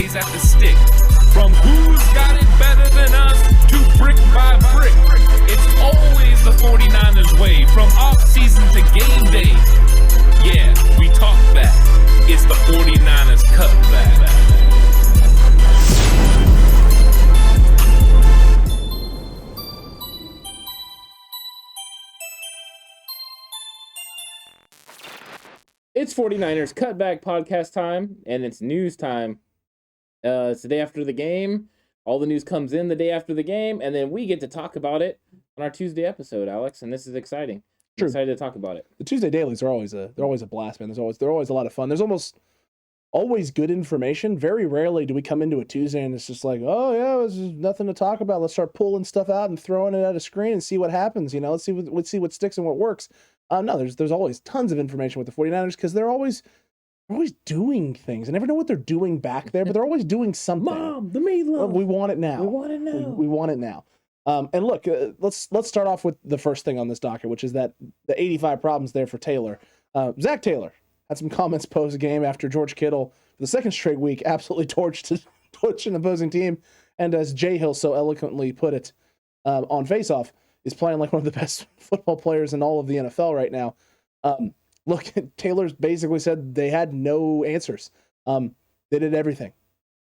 days at the stick. From who's got it better than us to brick by brick. It's always the 49ers way, from off-season to game day. Yeah, we talk back. It's the 49ers Cutback. It's 49ers Cutback Podcast time, and it's news time. It's the day after the game. All the news comes in the day after the game, and then we get to talk about it on our Tuesday episode, Alex, and this is exciting. I'm excited to talk about it. The Tuesday dailies are always a blast, man. They're always a lot of fun. There's almost always good information. Very rarely do we come into a Tuesday and it's just like, oh yeah, there's nothing to talk about. Let's start pulling stuff out and throwing it at a screen and see what happens. Let's see what sticks and what works. No, there's always tons of information with the 49ers because they're always doing things. I never know what they're doing back there, but they're always doing something. Mom, the meatloaf. We want it now. We want it now. We want it now. And look, let's start off with the first thing on this docket, which is that the 85 problems there for Taylor. Zac Taylor had some comments post-game after George Kittle, for the second straight week, absolutely torched an opposing team. And as Jay Hill so eloquently put it on Face-Off, is playing like one of the best football players in all of the NFL right now. Look, Taylor's basically said they had no answers. They did everything.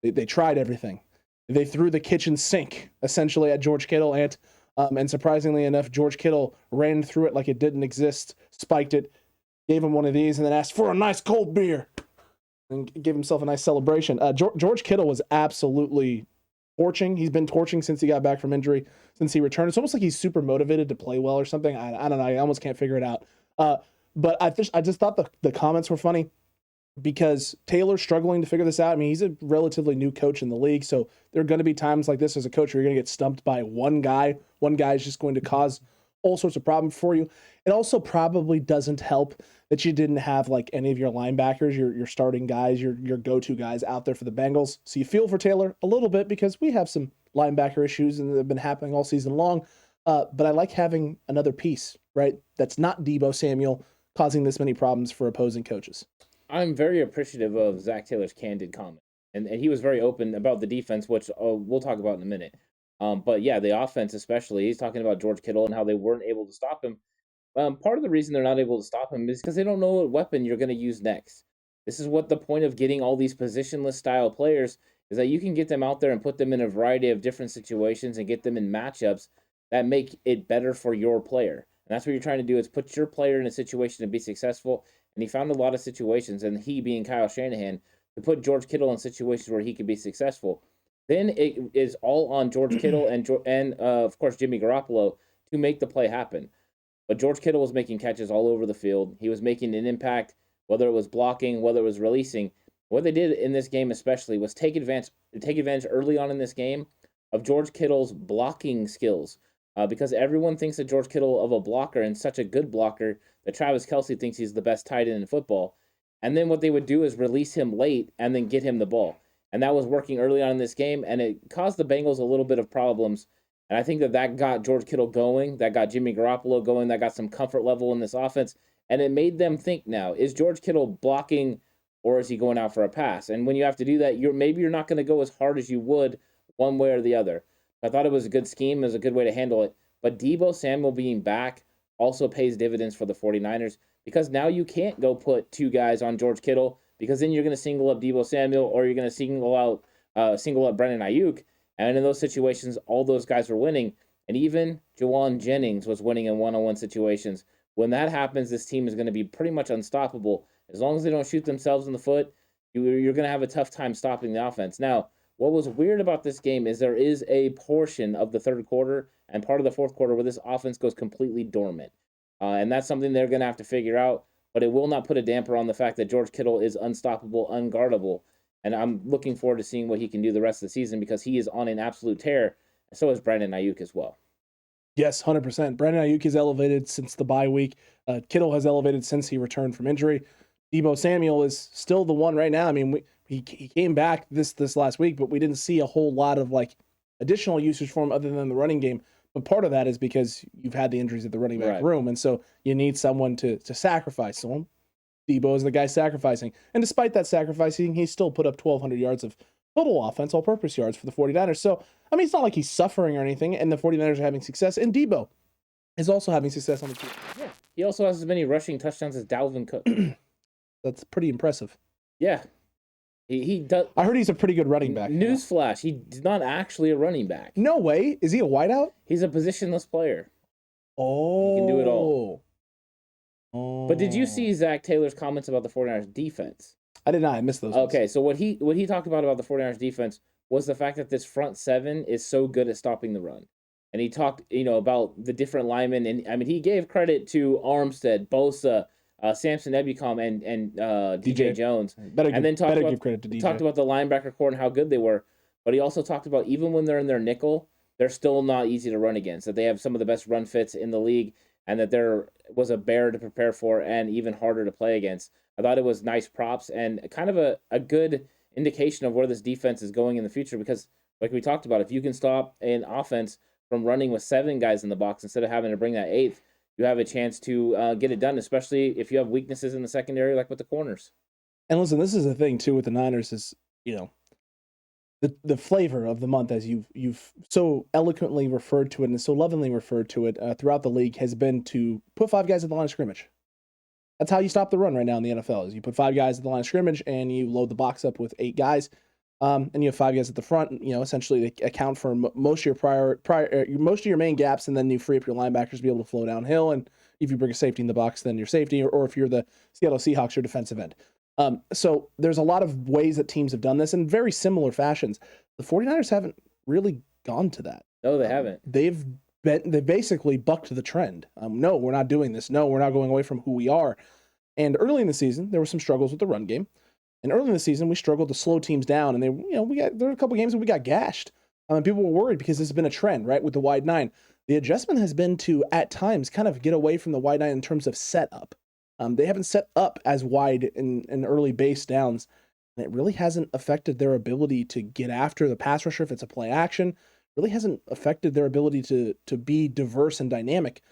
They tried everything. They threw the kitchen sink, essentially, at George Kittle, and surprisingly enough, George Kittle ran through it like it didn't exist, spiked it, gave him one of these, and then asked for a nice cold beer, and gave himself a nice celebration. George Kittle was absolutely torching. He's been torching since he got back from injury, since he returned. It's almost like he's super motivated to play well or something. I don't know. I almost can't figure it out. But I just thought the comments were funny because Taylor's struggling to figure this out. I mean, he's a relatively new coach in the league, so there are going to be times like this as a coach where you're going to get stumped by one guy. One guy is just going to cause all sorts of problems for you. It also probably doesn't help that you didn't have like any of your linebackers, your starting guys, your go-to guys out there for the Bengals. So you feel for Taylor a little bit because we have some linebacker issues and they've been happening all season long. But I like having another piece, right? That's not Deebo Samuel causing this many problems for opposing coaches. I'm very appreciative of Zac Taylor's candid comment. And he was very open about the defense, which we'll talk about in a minute. But yeah, the offense especially, he's talking about George Kittle and how they weren't able to stop him. Part of the reason they're not able to stop him is because they don't know what weapon you're going to use next. This is what the point of getting all these positionless style players is, that you can get them out there and put them in a variety of different situations and get them in matchups that make it better for your player. And that's what you're trying to do, is put your player in a situation to be successful. And he found a lot of situations, and he being Kyle Shanahan, to put George Kittle in situations where he could be successful. Then it is all on George Kittle and of course, Jimmy Garoppolo to make the play happen. But George Kittle was making catches all over the field. He was making an impact, whether it was blocking, whether it was releasing. What they did in this game especially was take advantage early on in this game of George Kittle's blocking skills. Because everyone thinks that George Kittle of a blocker and such a good blocker that Travis Kelce thinks he's the best tight end in football. And then what they would do is release him late and then get him the ball. And that was working early on in this game, and it caused the Bengals a little bit of problems. And I think that got George Kittle going, that got Jimmy Garoppolo going, that got some comfort level in this offense. And it made them think now, is George Kittle blocking or is he going out for a pass? And when you have to do that, you're not going to go as hard as you would one way or the other. I thought it was a good scheme. It was a good way to handle it. But Deebo Samuel being back also pays dividends for the 49ers, because now you can't go put two guys on George Kittle, because then you're going to single up Deebo Samuel, or you're going to single up Brandon Aiyuk. And in those situations, all those guys were winning. And even Juwan Jennings was winning in one-on-one situations. When that happens, this team is going to be pretty much unstoppable. As long as they don't shoot themselves in the foot, you're going to have a tough time stopping the offense. Now, what was weird about this game is there is a portion of the third quarter and part of the fourth quarter where this offense goes completely dormant. And that's something they're going to have to figure out. But it will not put a damper on the fact that George Kittle is unstoppable, unguardable. And I'm looking forward to seeing what he can do the rest of the season, because he is on an absolute tear. And so is Brandon Aiyuk as well. Yes, 100%. Brandon Aiyuk is elevated since the bye week. Kittle has elevated since he returned from injury. Deebo Samuel is still the one right now. I mean, he came back this last week, but we didn't see a whole lot of like additional usage for him other than the running game. But part of that is because you've had the injuries at the running back room, and so you need someone to sacrifice. So Deebo is the guy sacrificing. And despite that sacrificing, he still put up 1,200 yards of total offense, all-purpose yards for the 49ers. So, I mean, it's not like he's suffering or anything, and the 49ers are having success, and Debo is also having success on the team. Yeah. He also has as many rushing touchdowns as Dalvin Cook. That's pretty impressive. Yeah. He does. I heard he's a pretty good running back. Newsflash, he's not actually a running back. No way. Is he a wideout? He's a positionless player. Oh. He can do it all. Oh. But did you see Zac Taylor's comments about the 49ers defense? I did not. I missed those. Okay, so what he talked about the 49ers defense was the fact that this front seven is so good at stopping the run. And he talked, about the different linemen, and I mean he gave credit to Armstead, Bosa, Samson Ebukam, and DJ Jones. And then talked give credit to DJ. Talked about the linebacker core and how good they were. But he also talked about even when they're in their nickel, they're still not easy to run against. That they have some of the best run fits in the league, and that there was a bear to prepare for and even harder to play against. I thought it was nice props and kind of a good indication of where this defense is going in the future because, like we talked about, if you can stop an offense from running with 7 guys in the box instead of having to bring that 8th, you have a chance to get it done, especially if you have weaknesses in the secondary like with the corners. And listen, this is the thing, too, with the Niners is, the flavor of the month, as you've so eloquently referred to it and so lovingly referred to it throughout the league, has been to put 5 guys at the line of scrimmage. That's how you stop the run right now in the NFL. Is you put 5 guys at the line of scrimmage and you load the box up with 8 guys, and you have 5 guys at the front. Essentially they account for most of your most of your main gaps, and then you free up your linebackers to be able to flow downhill. And if you bring a safety in the box, then you're safety, or if you're the Seattle Seahawks, your defensive end. So there's a lot of ways that teams have done this in very similar fashions. The 49ers haven't really gone to that. No, they haven't. They basically bucked the trend. No, we're not doing this. No, we're not going away from who we are. And early in the season, there were some struggles with the run game. And early in the season, we struggled to slow teams down. And there were a couple games that we got gashed. And people were worried because this has been a trend, right, with the wide 9. The adjustment has been to, at times, kind of get away from the wide 9 in terms of setup. They haven't set up as wide in early base downs. And it really hasn't affected their ability to get after the pass rusher if it's a play action. Really hasn't affected their ability to be diverse and dynamic.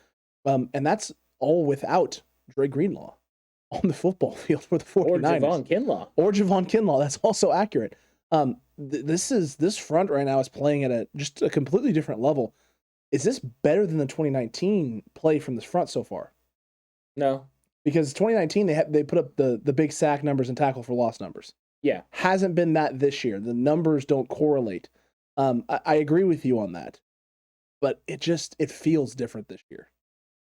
And that's all without Dre Greenlaw on the football field for the 49ers. Or Javon Kinlaw. That's also accurate. This front right now is playing at just a completely different level. Is this better than the 2019 play from this front so far? No. Because 2019, they put up the big sack numbers and tackle for loss numbers. Yeah. Hasn't been that this year. The numbers don't correlate. I agree with you on that. But it feels different this year.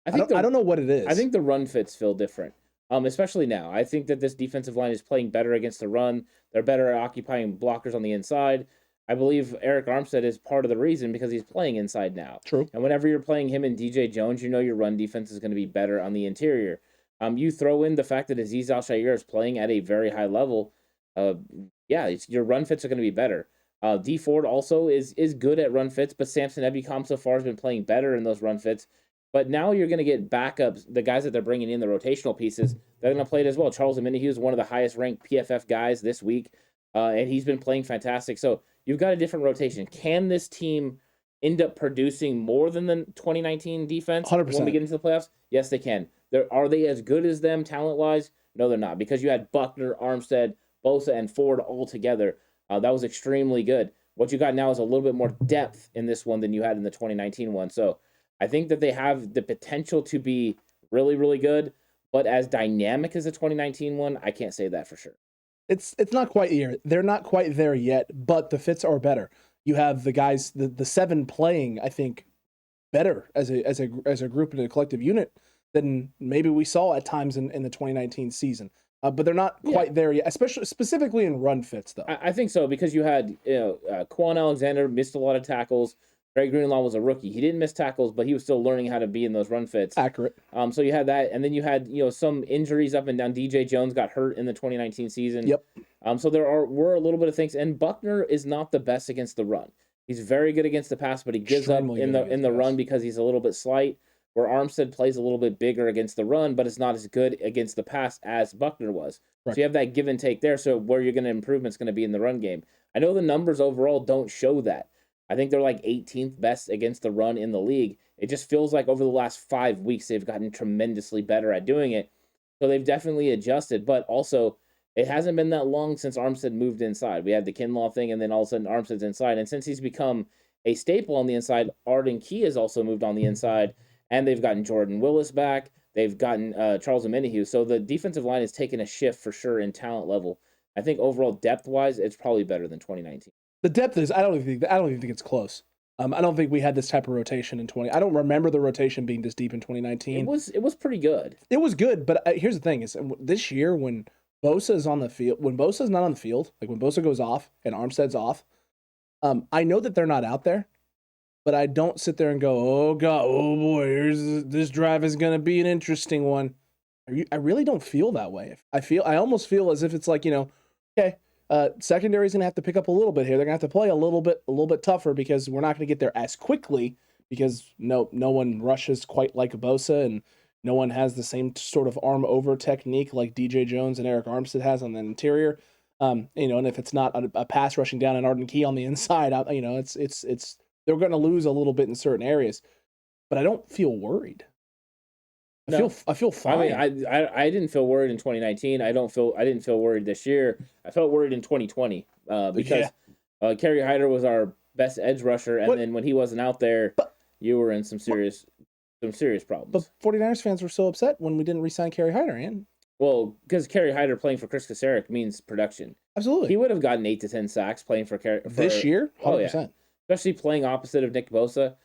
I don't know what it is. I think the run fits feel different, especially now. I think that this defensive line is playing better against the run. They're better at occupying blockers on the inside. I believe Eric Armstead is part of the reason because he's playing inside now. True. And whenever you're playing him and DJ Jones, your run defense is going to be better on the interior. You throw in the fact that Azeez Al-Shaair is playing at a very high level. Your run fits are going to be better. Dee Ford also is good at run fits, but Samson Ebukam so far has been playing better in those run fits. But now you're going to get backups, the guys that they're bringing in, the rotational pieces, they're going to play it as well. Charles Omenihu is one of the highest ranked PFF guys this week, and he's been playing fantastic. So you've got a different rotation. Can this team end up producing more than the 2019 defense 100%. When we get into the playoffs? Yes, they can. Are they as good as them talent-wise? No, they're not, because you had Buckner, Armstead, Bosa, and Ford all together. That was extremely good. What you got now is a little bit more depth in this one than you had in the 2019 one. So I think that they have the potential to be really, really good, but as dynamic as the 2019 one, I can't say that for sure. It's not quite here. They're not quite there yet, but the fits are better. You have the guys, the 7 playing, I think, better as a group and a collective unit than maybe we saw at times in the 2019 season. But they're not quite there yet, specifically in run fits, though. I think so, because you had Quan Alexander missed a lot of tackles. Dre Greenlaw was a rookie. He didn't miss tackles, but he was still learning how to be in those run fits. Accurate. So you had that, and then you had some injuries up and down. DJ Jones got hurt in the 2019 season. Yep. So were a little bit of things, and Buckner is not the best against the run. He's very good against the pass, but he gives up in the run because he's a little bit slight. Where Armstead plays a little bit bigger against the run, but it's not as good against the pass as Buckner was. Right. So you have that give and take there. So where you're going to improvement's going to be in the run game. I know the numbers overall don't show that. I think they're like 18th best against the run in the league. It just feels like over the last 5 weeks they've gotten tremendously better at doing it. So they've definitely adjusted, but also It hasn't been that long since Armstead moved inside. We had the Kinlaw thing, and then all of a sudden Armstead's inside. And since he's become a staple on the inside, Arden Key has also moved on the inside, and they've gotten Jordan Willis back. They've gotten Charles Omenihu. So the defensive line has taken a shift for sure in talent level. I think overall depth-wise, it's probably better than 2019. The depth is, I don't even think it's close. I don't think we had this type of rotation in 20. I don't remember the rotation being this deep in 2019. It was pretty good. It was good, but here's the thing: is this year when Bosa is on the field, when Bosa is not on the field, like when Bosa goes off and Armstead's off, I know that they're not out there, but I don't sit there and go, "Oh God, oh boy, this drive is going to be an interesting one." I really don't feel that way. I almost feel as if it's like, okay. Secondary's gonna have to pick up a little bit here. They're gonna have to play a little bit tougher because we're not gonna get there as quickly because no one rushes quite like Bosa and no one has the same sort of arm over technique like DJ Jones and Eric Armstead has on the interior. And if it's not a pass rushing down an Arden Key on the inside, it's they're gonna lose a little bit in certain areas, but I don't feel worried. I feel fine. I mean, I didn't feel worried in 2019. I didn't feel worried this year. I felt worried in 2020 because Kerry Hyder was our best edge rusher, and then when he wasn't out there, you were in some serious problems. But 49ers fans were so upset when we didn't re-sign Kerry Hyder, Ian. Well, because Kerry Hyder playing for Chris Kasarik means production. Absolutely. He would have gotten 8 to 10 sacks playing for this year. 100%. Oh yeah, especially playing opposite of Nick Bosa.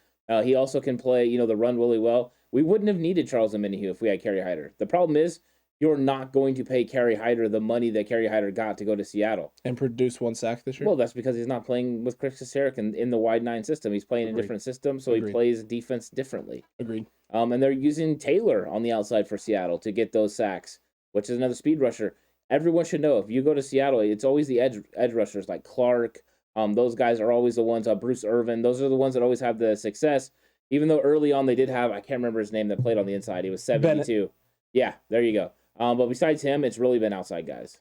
He also can play, the run really well. We wouldn't have needed Charles Omenihu if we had Kerry Hyder. The problem is you're not going to pay Kerry Hyder the money that Kerry Hyder got to go to Seattle. And produce 1 sack this year? Well, that's because he's not playing with Chris Kasarik in the wide 9 system. He's playing in a different system, so he plays defense differently. Agreed. And they're using Taylor on the outside for Seattle to get those sacks, which is another speed rusher. Everyone should know, if you go to Seattle, it's always the edge rushers like Clark. Those guys are always the ones, Bruce Irvin. Those are the ones that always have the success. Even though early on they did have, I can't remember his name, that played on the inside. He was 72. Bennett. Yeah, there you go. But besides him, it's really been outside guys.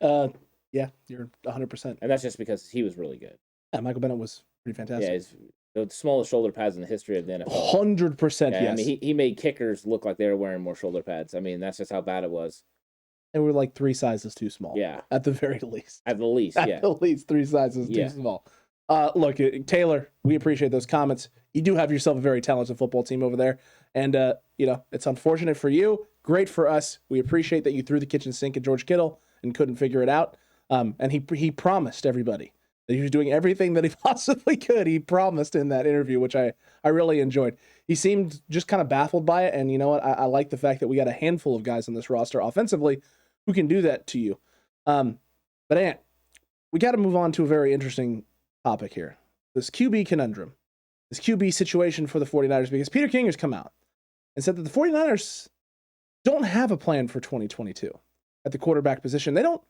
Yeah, you're 100%. And that's just because he was really good. Yeah, Michael Bennett was pretty fantastic. Yeah, he's the smallest shoulder pads in the history of the NFL. 100%, yeah, yes. I mean, he made kickers look like they were wearing more shoulder pads. I mean, that's just how bad it was. They were like 3 sizes too small. Yeah. At the very least. At the least, yeah. At the least 3 sizes too small. Look, Taylor, we appreciate those comments. You do have yourself a very talented football team over there. And, it's unfortunate for you. Great for us. We appreciate that you threw the kitchen sink at George Kittle and couldn't figure it out. And he promised everybody that he was doing everything that he possibly could. He promised in that interview, which I really enjoyed. He seemed just kind of baffled by it. And you know what? I like the fact that we got a handful of guys on this roster offensively who can do that to you. But Ant, we got to move on to a very interesting topic here. This QB conundrum, this QB situation for the 49ers, because Peter King has come out and said that the 49ers don't have a plan for 2022 at the quarterback position. They don't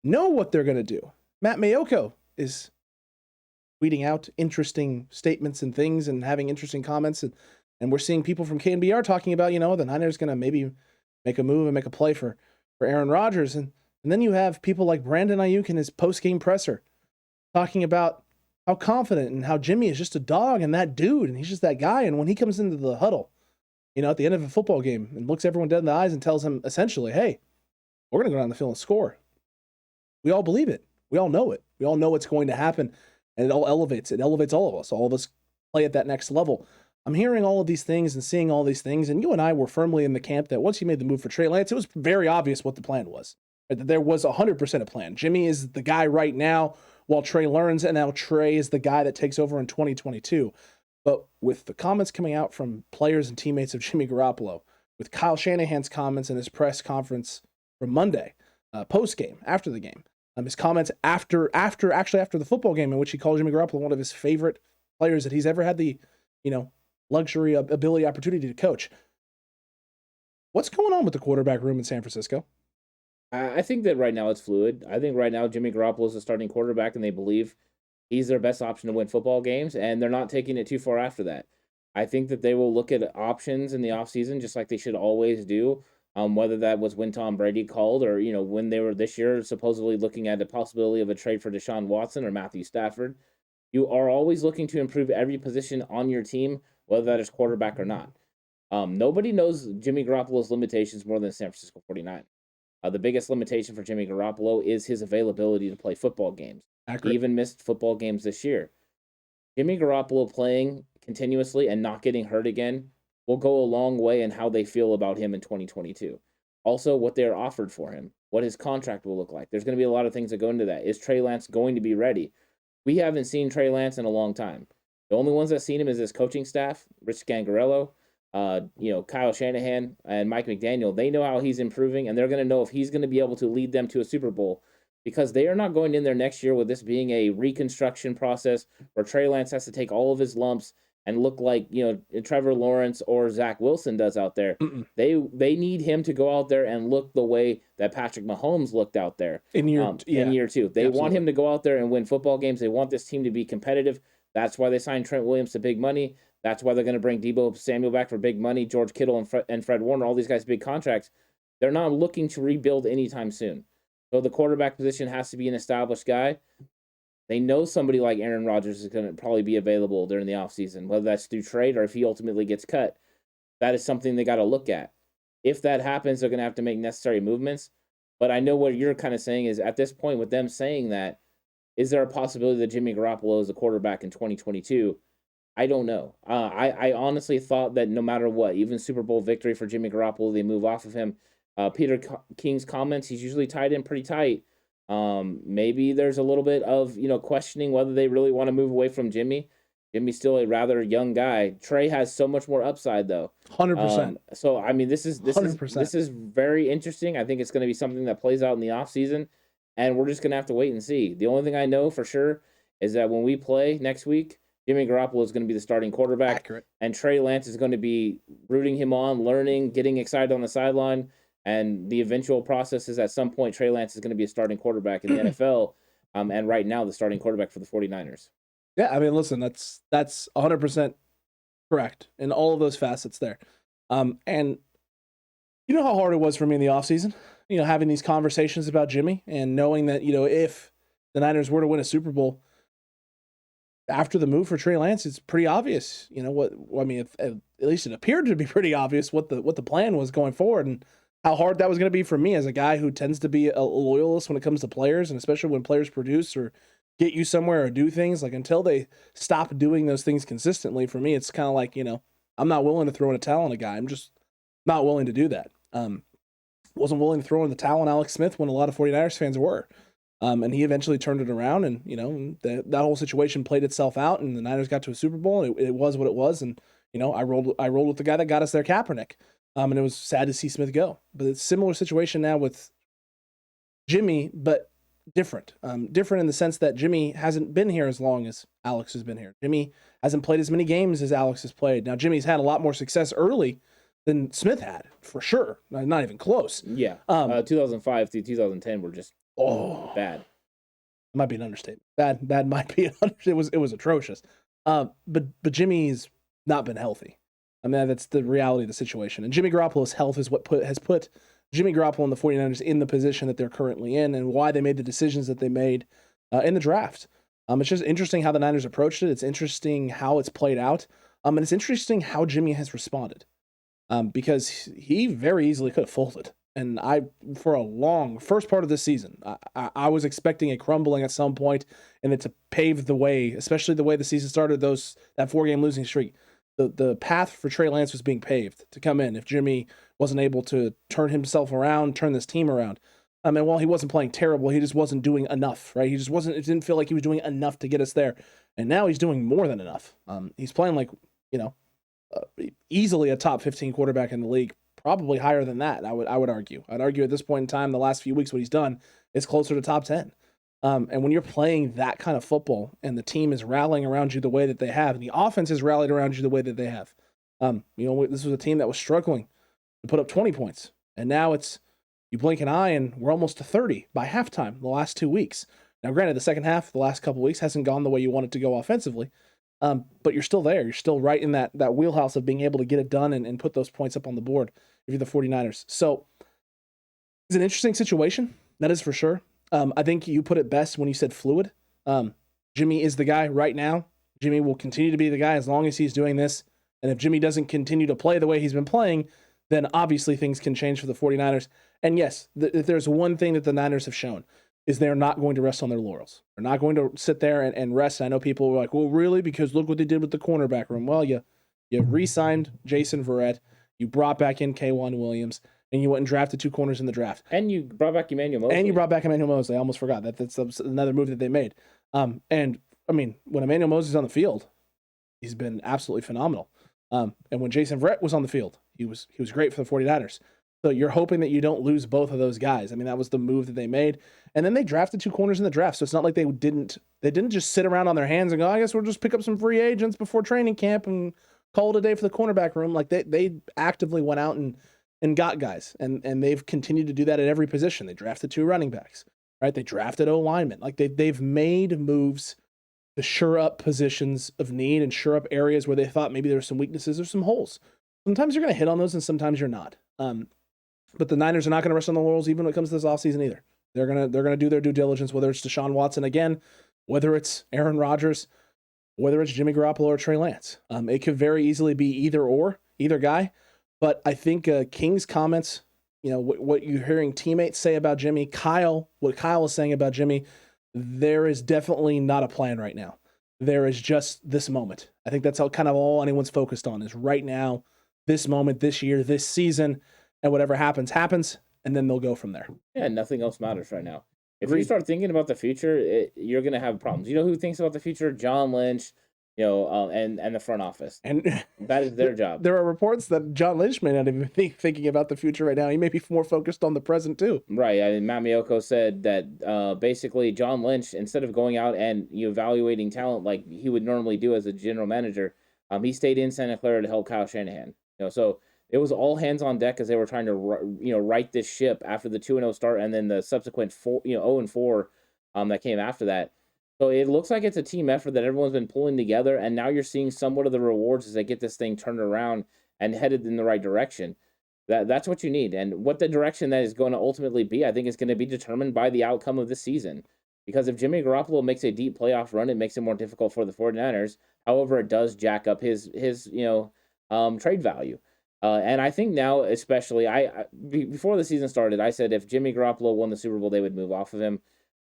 know what they're going to do. Matt Mayoko is tweeting out interesting statements and things and having interesting comments. And we're seeing people from KNBR talking about, the Niners going to maybe make a move and make a play for Aaron Rodgers. And then you have people like Brandon Aiyuk in his post-game presser talking about how confident and how Jimmy is just a dog and that dude, and he's just that guy. And when he comes into the huddle, at the end of a football game and looks everyone dead in the eyes and tells him essentially, hey, we're going to go down the field and score. We all believe it. We all know it. We all know what's going to happen, and it all elevates. It elevates all of us. All of us play at that next level. I'm hearing all of these things and seeing all these things, and you and I were firmly in the camp that once you made the move for Trey Lance, it was very obvious what the plan was. There was 100% a plan. Jimmy is the guy right now while Trey learns, and now Trey is the guy that takes over in 2022. But with the comments coming out from players and teammates of Jimmy Garoppolo, with Kyle Shanahan's comments in his press conference from Monday, post-game, after the game, his comments after the football game, in which he called Jimmy Garoppolo one of his favorite players that he's ever had the, luxury, ability, opportunity to coach. What's going on with the quarterback room in San Francisco? I think that right now it's fluid. I think right now Jimmy Garoppolo is the starting quarterback, and they believe he's their best option to win football games, and they're not taking it too far after that. I think that they will look at options in the offseason just like they should always do, whether that was when Tom Brady called or, when they were this year supposedly looking at the possibility of a trade for Deshaun Watson or Matthew Stafford. You are always looking to improve every position on your team, whether that is quarterback or not. Nobody knows Jimmy Garoppolo's limitations more than the San Francisco 49ers. The biggest limitation for Jimmy Garoppolo is his availability to play football games. Accurate. He even missed football games this year. Jimmy Garoppolo playing continuously and not getting hurt again will go a long way in how they feel about him in 2022. Also, what they're offered for him, what his contract will look like. There's going to be a lot of things that go into that. Is Trey Lance going to be ready? We haven't seen Trey Lance in a long time. The only ones that seen him is his coaching staff, Rich Scangarello, Kyle Shanahan, and Mike McDaniel. They know how he's improving, and they're going to know if he's going to be able to lead them to a Super Bowl, because they are not going in there next year with this being a reconstruction process where Trey Lance has to take all of his lumps and look like, Trevor Lawrence or Zach Wilson does out there. They need him to go out there and look the way that Patrick Mahomes looked out there in year 2. They Absolutely. want him to go out there and win football games. They want this team to be competitive. That's why they signed Trent Williams to big money. That's why they're going to bring Deebo Samuel back for big money, George Kittle and Fred Warner, all these guys big contracts. They're not looking to rebuild anytime soon. So the quarterback position has to be an established guy. They know somebody like Aaron Rodgers is going to probably be available during the offseason, whether that's through trade or if he ultimately gets cut. That is something they got to look at. If that happens, they're going to have to make necessary movements. But I know what you're kind of saying is, at this point with them saying that, is there a possibility that Jimmy Garoppolo is a quarterback in 2022? I don't know. I honestly thought that no matter what, even Super Bowl victory for Jimmy Garoppolo, they move off of him. Peter King's comments, he's usually tied in pretty tight. Maybe there's a little bit of, questioning whether they really want to move away from Jimmy. Jimmy's still a rather young guy. Trey has so much more upside, though. 100%. So I mean, this is 100%. very interesting. I think it's going to be something that plays out in the offseason, and we're just going to have to wait and see. The only thing I know for sure is that when we play next week, Jimmy Garoppolo is going to be the starting quarterback. Accurate. And Trey Lance is going to be rooting him on, learning, getting excited on the sideline. And the eventual process is at some point Trey Lance is going to be a starting quarterback in the NFL. And right now, the starting quarterback for the 49ers. Yeah, I mean, listen, that's 100% correct in all of those facets there. And you know how hard it was for me in the offseason, having these conversations about Jimmy and knowing that, if the Niners were to win a Super Bowl, after the move for Trey Lance, it's pretty obvious, at least it appeared to be pretty obvious what the plan was going forward and how hard that was going to be for me as a guy who tends to be a loyalist when it comes to players, and especially when players produce or get you somewhere or do things. Like, until they stop doing those things consistently, for me, it's kind of like, I'm not willing to throw in a towel on a guy. I'm just not willing to do that. Wasn't willing to throw in the towel on Alex Smith when a lot of 49ers fans were. And he eventually turned it around, and that whole situation played itself out, and the Niners got to a Super Bowl, and it was what it was. And I rolled with the guy that got us there, Kaepernick. And it was sad to see Smith go. But it's a similar situation now with Jimmy, but different. Different in the sense that Jimmy hasn't been here as long as Alex has been here. Jimmy hasn't played as many games as Alex has played. Now, Jimmy's had a lot more success early than Smith had, for sure. Not even close. Yeah. 2005 through 2010 were just bad. It might be an understatement. Bad might be an understatement. It was atrocious. But Jimmy's not been healthy. I mean, that's the reality of the situation. And Jimmy Garoppolo's health is what has put Jimmy Garoppolo and the 49ers in the position that they're currently in, and why they made the decisions that they made in the draft. It's just interesting how the Niners approached it. It's interesting how it's played out. And it's interesting how Jimmy has responded. Because he very easily could have folded. And for a long first part of this season, I was expecting a crumbling at some point, and it to pave the way, especially the way the season started, that 4-game losing streak. The path for Trey Lance was being paved to come in if Jimmy wasn't able to turn himself around, turn this team around. I mean, while he wasn't playing terrible, he just wasn't doing enough, right? It didn't feel like he was doing enough to get us there. And now he's doing more than enough. He's playing like, easily a top 15 quarterback in the league, probably higher than that, I would argue. I'd argue at this point in time, the last few weeks, what he's done is closer to top 10. And when you're playing that kind of football and the team is rallying around you the way that they have, and the offense has rallied around you the way that they have, this was a team that was struggling to put up 20 points. And now it's, you blink an eye and we're almost to 30 by halftime the last 2 weeks. Now, granted, the second half, the last couple of weeks, hasn't gone the way you want it to go offensively. But you're still there. You're still right in that wheelhouse of being able to get it done and put those points up on the board if you're the 49ers. So it's an interesting situation. That is for sure. I think you put it best when you said fluid. Jimmy is the guy right now. Jimmy will continue to be the guy as long as he's doing this. And if Jimmy doesn't continue to play the way he's been playing, then obviously things can change for the 49ers. And yes, if there's one thing that the Niners have shown is they're not going to rest on their laurels. They're not going to sit there and rest. And I know people were like, well, really? Because look what they did with the cornerback room. Well, you re-signed Jason Verrett. You brought back in K'Wan Williams. And you went and drafted 2 corners in the draft. And you brought back Emmanuel Mosley. I almost forgot that. That's another move that they made. And I mean, when Emmanuel Mosley's on the field, he's been absolutely phenomenal. And when Jason Verrett was on the field, he was great for the 49ers. So you're hoping that you don't lose both of those guys. I mean, that was the move that they made. And then they drafted 2 corners in the draft. So it's not like they didn't just sit around on their hands and go, I guess we'll just pick up some free agents before training camp and call it a day for the cornerback room. Like they actively went out and got guys, and they've continued to do that at every position. They drafted 2 running backs, right? They drafted O-linemen. Like they've made moves to shore up positions of need and shore up areas where they thought maybe there's some weaknesses or some holes. Sometimes you're going to hit on those, and sometimes you're not. But the Niners are not going to rest on the laurels even when it comes to this offseason either. They're gonna do their due diligence, whether it's Deshaun Watson again, whether it's Aaron Rodgers, whether it's Jimmy Garoppolo or Trey Lance. It could very easily be either guy. But I think King's comments, what you're hearing teammates say about Jimmy, what Kyle is saying about Jimmy, there is definitely not a plan right now. There is just this moment. I think that's all anyone's focused on is right now, this moment, this year, this season, and whatever happens, and then they'll go from there. Yeah, nothing else matters right now. If you start thinking about the future, you're going to have problems. You know who thinks about the future? John Lynch. And the front office. And that is their job. There are reports that John Lynch may not even be thinking about the future right now. He may be more focused on the present too. Right. I mean, Matt Miyoko said that basically John Lynch, instead of going out and evaluating talent like he would normally do as a general manager, he stayed in Santa Clara to help Kyle Shanahan. So it was all hands on deck as they were trying to right this ship after the 2-0 start and then the subsequent 0-4 that came after that. So it looks like it's a team effort that everyone's been pulling together, and now you're seeing somewhat of the rewards as they get this thing turned around and headed in the right direction. That's what you need. And what the direction that is going to ultimately be, I think, is going to be determined by the outcome of this season. Because if Jimmy Garoppolo makes a deep playoff run, it makes it more difficult for the 49ers. However, it does jack up his trade value. And I think now, especially, before the season started, I said if Jimmy Garoppolo won the Super Bowl, they would move off of him.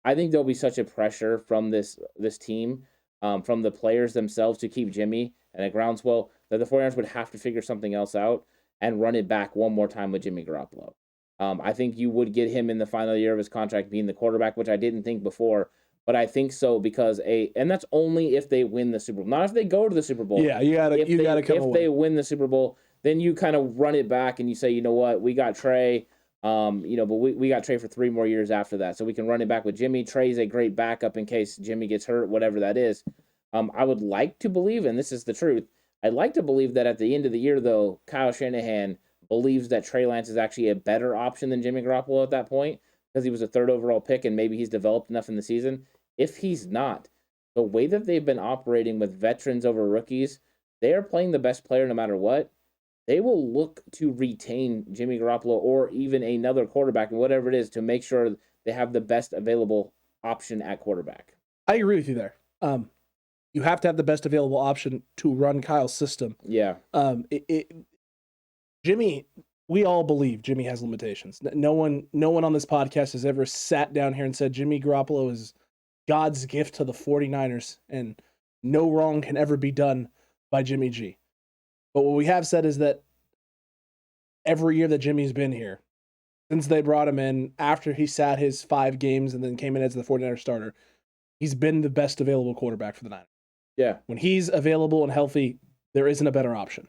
I think there'll be such a pressure from this team, from the players themselves to keep Jimmy and a groundswell that the 49ers would have to figure something else out and run it back one more time with Jimmy Garoppolo. I think you would get him in the final year of his contract being the quarterback, which I didn't think before, but I think so because and that's only if they win the Super Bowl, not if they go to the Super Bowl. Yeah, you gotta come away. If they win the Super Bowl, then you kind of run it back and you say, you know what, we got Trey. But we got Trey for 3 more years after that, so we can run it back with Jimmy. Trey's a great backup in case Jimmy gets hurt, whatever that is. I would like to believe, and this is the truth, I'd like to believe that at the end of the year, though, Kyle Shanahan believes that Trey Lance is actually a better option than Jimmy Garoppolo at that point because he was a 3rd overall pick and maybe he's developed enough in the season. If he's not, the way that they've been operating with veterans over rookies, they are playing the best player no matter what. They will look to retain Jimmy Garoppolo or even another quarterback, whatever it is, to make sure they have the best available option at quarterback. I agree with you there. You have to have the best available option to run Kyle's system. Yeah. Jimmy, we all believe Jimmy has limitations. No one on this podcast has ever sat down here and said Jimmy Garoppolo is God's gift to the 49ers and no wrong can ever be done by Jimmy G. But what we have said is that every year that Jimmy's been here, since they brought him in, after he sat his 5 games and then came in as the 49ers starter, he's been the best available quarterback for the Niners. Yeah. When he's available and healthy, there isn't a better option.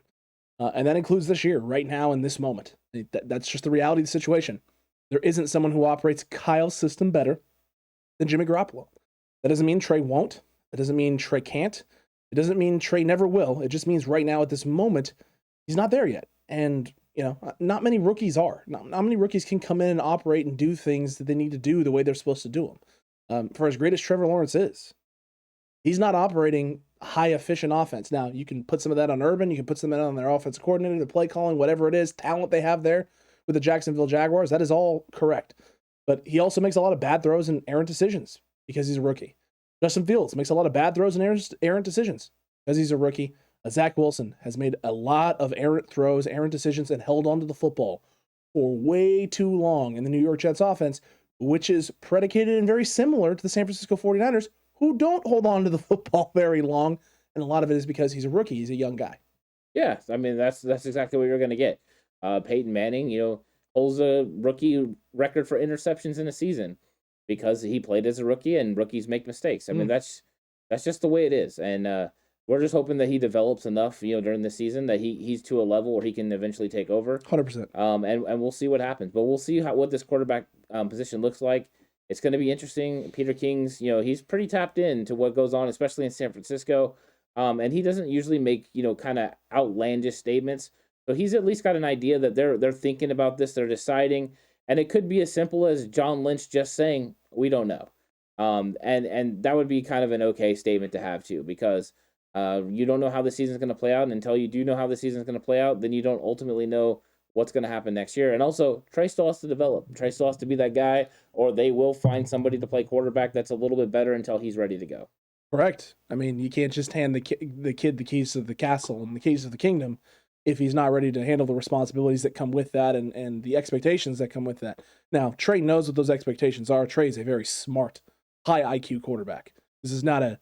And that includes this year, right now, in this moment. That's just the reality of the situation. There isn't someone who operates Kyle's system better than Jimmy Garoppolo. That doesn't mean Trey won't. That doesn't mean Trey can't. It doesn't mean Trey never will. It just means right now at this moment, he's not there yet. And, not many rookies are. Not many rookies can come in and operate and do things that they need to do the way they're supposed to do them. For as great as Trevor Lawrence is, he's not operating high efficient offense. Now, you can put some of that on Urban. You can put some of that on their offensive coordinator, the play calling, whatever it is, talent they have there with the Jacksonville Jaguars. That is all correct. But he also makes a lot of bad throws and errant decisions because he's a rookie. Justin Fields makes a lot of bad throws and errant decisions because he's a rookie. Zach Wilson has made a lot of errant throws, errant decisions, and held on to the football for way too long in the New York Jets offense, which is predicated and very similar to the San Francisco 49ers, who don't hold on to the football very long. And a lot of it is because he's a rookie. He's a young guy. Yeah, I mean, that's exactly what you're going to get. Peyton Manning, holds a rookie record for interceptions in a season because he played as a rookie, and rookies make mistakes. I mean, that's just the way it is. And we're just hoping that he develops enough, during the season that he's to a level where he can eventually take over. 100%. And we'll see what happens. But we'll see what this quarterback position looks like. It's going to be interesting. Peter King's, he's pretty tapped into what goes on, especially in San Francisco. And he doesn't usually make, kind of outlandish statements. So he's at least got an idea that they're thinking about this, they're deciding. And it could be as simple as John Lynch just saying, we don't know. And that would be kind of an okay statement to have too, because you don't know how the season's going to play out. And until you do know how the season's going to play out, then you don't ultimately know what's going to happen next year. And also, Trey still has to develop. Trey still has to be that guy, or they will find somebody to play quarterback that's a little bit better until he's ready to go. Correct. I mean, you can't just hand the kid the keys to the castle and the keys of the kingdom if he's not ready to handle the responsibilities that come with that and the expectations that come with that. Now, Trey knows what those expectations are. Trey's a very smart, high IQ quarterback. This is not a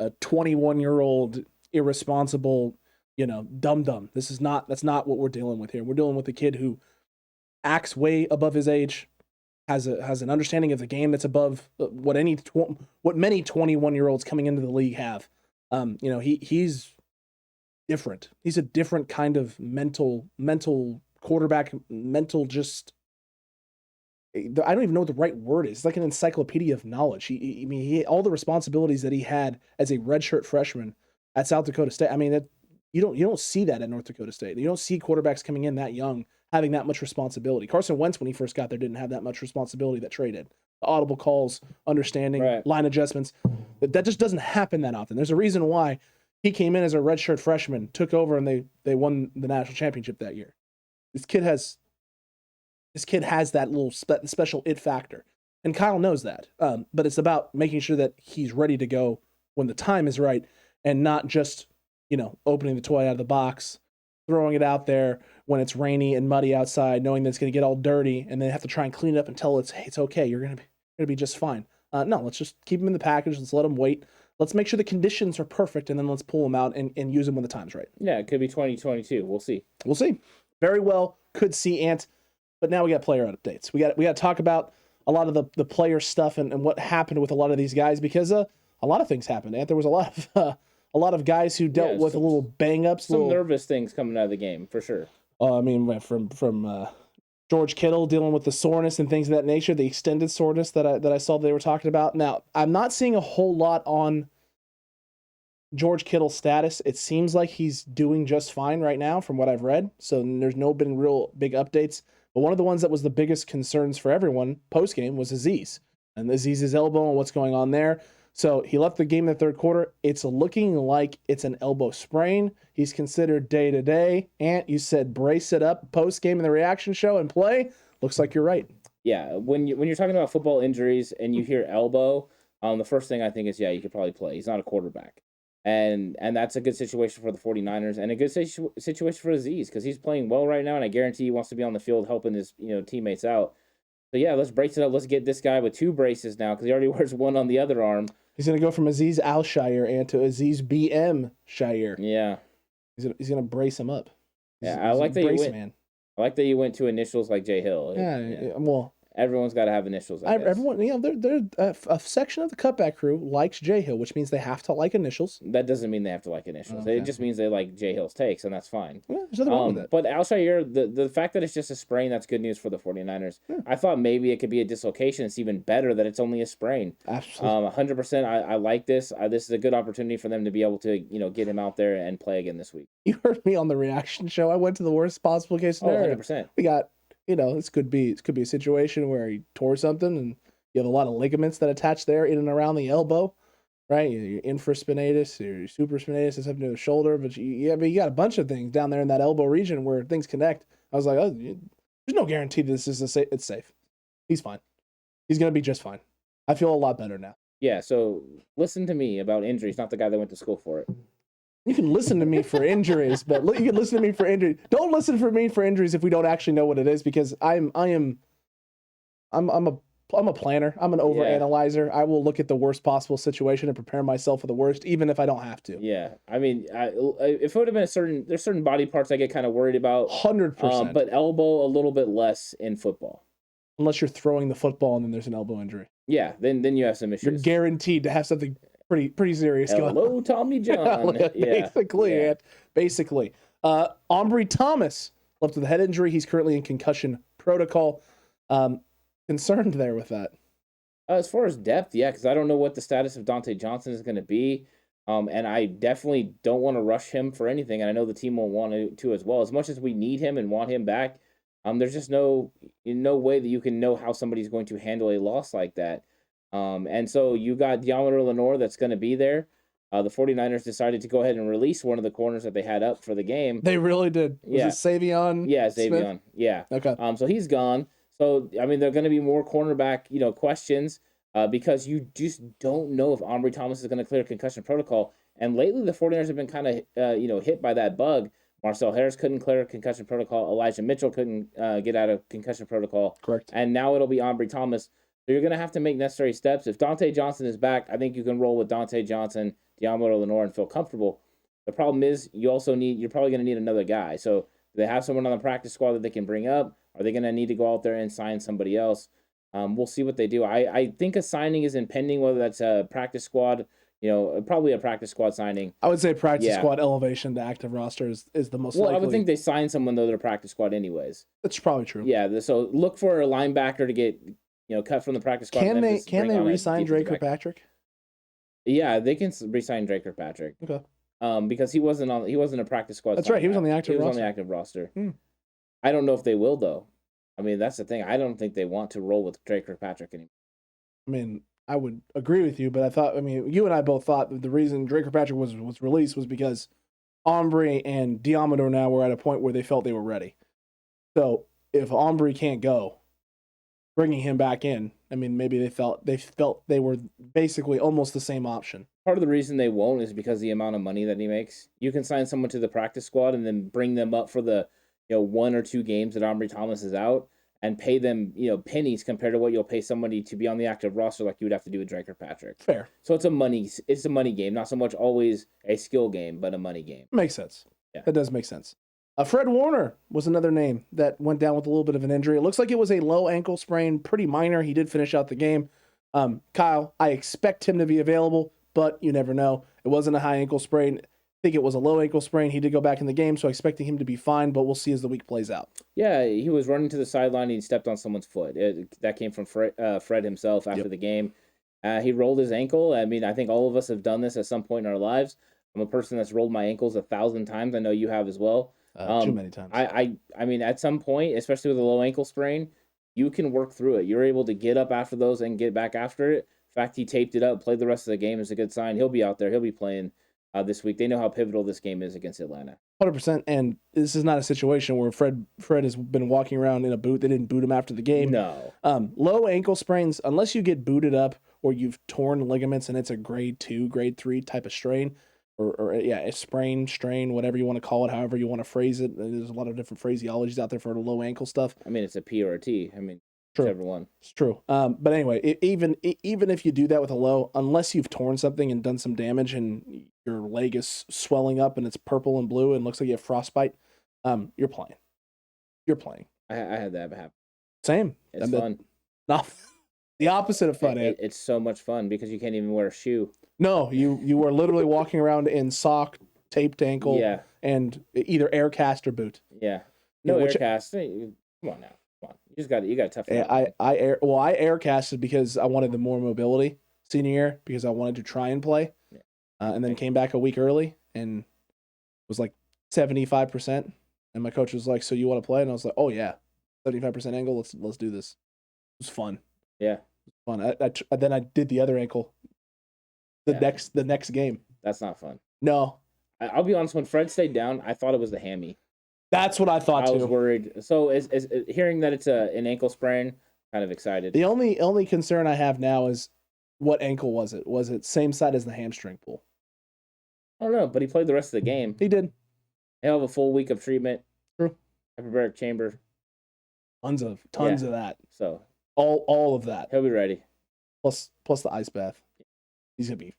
21-year-old irresponsible, dum-dum. That's not what we're dealing with here. We're dealing with a kid who acts way above his age, has an understanding of the game that's above what many 21-year-olds coming into the league have. He's different. He's a different kind of mental quarterback, just I don't even know what the right word is. It's like an encyclopedia of knowledge. He all the responsibilities that he had as a redshirt freshman at South Dakota State. I mean, you don't see that at North Dakota State. You don't see quarterbacks coming in that young having that much responsibility. Carson Wentz, when he first got there, didn't have that much responsibility that Trey did. The audible calls, understanding, right, line adjustments. That just doesn't happen that often. There's a reason why he came in as a redshirt freshman, took over, and they won the national championship that year. This kid has that little special it factor, and Kyle knows that. But it's about making sure that he's ready to go when the time is right, and not just opening the toy out of the box, throwing it out there when it's rainy and muddy outside, knowing that it's going to get all dirty, and then have to try and clean it up until it's okay. You're gonna be just fine. No, let's just keep him in the package. Let's let him wait. Let's make sure the conditions are perfect, and then let's pull him out and use him when the time's right. Yeah, it could be 2022. We'll see. Very well. Could see, Ant. But now we got player updates. We got to talk about a lot of the player stuff and what happened with a lot of these guys, because a lot of things happened. Ant, there was a lot of guys who dealt with a little bang ups, some nervous things coming out of the game for sure. I mean, from George Kittle dealing with the soreness and things of that nature, the extended soreness that I saw they were talking about. Now, I'm not seeing a whole lot on George Kittle's status. It seems like he's doing just fine right now from what I've read. So there's been real big updates. But one of the ones that was the biggest concerns for everyone post-game was Azeez. And Azeez's elbow and what's going on there. So he left the game in the third quarter. It's looking like it's an elbow sprain. He's considered day-to-day. Ant, you said brace it up post-game in the reaction show and play. Looks like you're right. Yeah, when you're talking about football injuries and you hear elbow, the first thing I think is, you could probably play. He's not a quarterback. And that's a good situation for the 49ers and a good situation for Azeez, because he's playing well right now, and I guarantee he wants to be on the field helping his teammates out. So yeah, let's brace it up. Let's get this guy with 2 braces now, because he already wears one on the other arm. He's going to go from Azeez Al-Shaair and to Azeez BM Shaair. Yeah. He's going to brace him up. I like that you went to initials like J Hill. Yeah. Well, everyone's got to have initials. Everyone, they're a section of the Cutback crew likes J Hill, which means they have to like initials. That doesn't mean they have to like initials. Okay. It just means they like J Hill's takes, and that's fine. Yeah, there's nothing wrong with it. But Al-Shaair, the fact that it's just a sprain, that's good news for the 49ers. Yeah. I thought maybe it could be a dislocation. It's even better that it's only a sprain. Absolutely. 100%. I like this. This is a good opportunity for them to be able to get him out there and play again this week. You heard me on the reaction show. I went to the worst possible case scenario. 100%. We got. This could be a situation where he tore something and you have a lot of ligaments that attach there in and around the elbow, right? Your infraspinatus, your supraspinatus is up to the shoulder, but you got a bunch of things down there in that elbow region where things connect. I was like, there's no guarantee this is it's safe. He's fine. He's going to be just fine. I feel a lot better now. Yeah, so listen to me about injuries, not the guy that went to school for it. You can listen to me for injuries, but you can listen to me for injuries. Don't listen for me for injuries if we don't actually know what it is, because I'm a planner. I'm an overanalyzer. I will look at the worst possible situation and prepare myself for the worst, even if I don't have to. Yeah, I mean, if it would have been there's certain body parts I get kind of worried about. 100%. But elbow a little bit less in football. Unless you're throwing the football and then there's an elbow injury. Yeah, then you have some issues. You're guaranteed to have something pretty serious going on. Hello, Tommy John. Basically. Ambry Thomas left with a head injury. He's currently in concussion protocol. Concerned there with that. As far as depth, yeah, because I don't know what the status of Dante Johnson is going to be. And I definitely don't want to rush him for anything. And I know the team won't want to as well. As much as we need him and want him back, there's just no way that you can know how somebody's going to handle a loss like that. And so you got Diamador Lenore that's going to be there. The 49ers decided to go ahead and release one of the corners that they had up for the game. They really did. Was it Savion? Yeah, Savion. Smith? Yeah. Okay. So he's gone. So, I mean, there are going to be more cornerback, questions because you just don't know if Ambry Thomas is going to clear concussion protocol. And lately, the 49ers have been kind of, hit by that bug. Marcel Harris couldn't clear concussion protocol. Elijah Mitchell couldn't get out of concussion protocol. Correct. And now it'll be Ambry Thomas. So you're going to have to make necessary steps. If Dante Johnson is back, I think you can roll with Dante Johnson, Diamador Lenore, and feel comfortable. The problem is you're probably going to need another guy. So do they have someone on the practice squad that they can bring up? Are they going to need to go out there and sign somebody else? We'll see what they do. I think a signing is impending, whether that's a practice squad, probably a practice squad signing. I would say practice squad elevation to active roster is the most likely. Well, I would think they sign someone, though, to their practice squad anyways. That's probably true. Yeah, so look for a linebacker to get cut from the practice squad. Can they re-sign Dre Kirkpatrick? Yeah, they can re-sign Dre Kirkpatrick. Okay. Because he wasn't a practice squad. That's right. He was on the active roster. He was on the active roster. I don't know if they will, though. I mean, that's the thing. I don't think they want to roll with Dre Kirkpatrick anymore. I mean, I would agree with you, but you and I both thought that the reason Dre Kirkpatrick was released was because Ambry and Diamador now were at a point where they felt they were ready. So if Ambry can't go, bringing him back in, I mean, maybe they felt they were basically almost the same option. Part of the reason they won't is because of the amount of money that he makes. You can sign someone to the practice squad and then bring them up for the 1 or 2 games that Ambry Thomas is out and pay them, pennies compared to what you'll pay somebody to be on the active roster like you would have to do with Dre Kirkpatrick. Fair. So it's a money game, not so much always a skill game, but a money game. Makes sense. Yeah. That does make sense. Fred Warner was another name that went down with a little bit of an injury. It looks like it was a low ankle sprain, pretty minor. He did finish out the game. Kyle, I expect him to be available, but you never know. It wasn't a high ankle sprain. I think it was a low ankle sprain. He did go back in the game, so expecting him to be fine, but we'll see as the week plays out. Yeah, he was running to the sideline. He stepped on someone's foot. That came from Fred himself after the game. He rolled his ankle. I mean, I think all of us have done this at some point in our lives. I'm a person that's rolled my ankles 1,000 times. I know you have as well. Too many times. I mean, at some point, especially with a low ankle sprain, you can work through it. You're able to get up after those and get back after it. In fact, he taped it up, played the rest of the game. It's a good sign. He'll be out there. He'll be playing this week. They know how pivotal this game is against Atlanta. 100%. And this is not a situation where Fred has been walking around in a boot. They didn't boot him after the game. No. Low ankle sprains, unless you get booted up or you've torn ligaments and it's a grade 2, grade 3 type of strain, or a sprain, strain, whatever you want to call it, however you want to phrase it. There's a lot of different phraseologies out there for the low ankle stuff. I mean, it's a P or a T. I mean, true. Whichever one. It's true. But anyway, even if you do that with a low, unless you've torn something and done some damage and your leg is swelling up and it's purple and blue and looks like you have frostbite, you're playing. You're playing. I had that happen. Same. It's fun. No, the opposite of fun. It's so much fun because you can't even wear a shoe. No, you are literally walking around in sock, taped ankle, and either air cast or boot. Yeah. No air cast. Come on now. Come on. You got to tough it out. I air casted because I wanted the more mobility senior year because I wanted to try and play. Yeah. And then came back a week early and was like 75%. And my coach was like, "So you want to play?" And I was like, "Oh yeah, 75% angle. Let's do this." It was fun. Yeah. It was fun. Then I did the other ankle. The next game. That's not fun. No. I'll be honest. When Fred stayed down, I thought it was the hammy. That's what I thought too. I was worried. So as hearing that it's an ankle sprain, kind of excited. The only concern I have now is what ankle was it? Was it same side as the hamstring pull? I don't know, but he played the rest of the game. He did. He'll have a full week of treatment. True. Hyperbaric chamber. Tons of that. So all of that. He'll be ready. Plus the ice bath. He's gonna be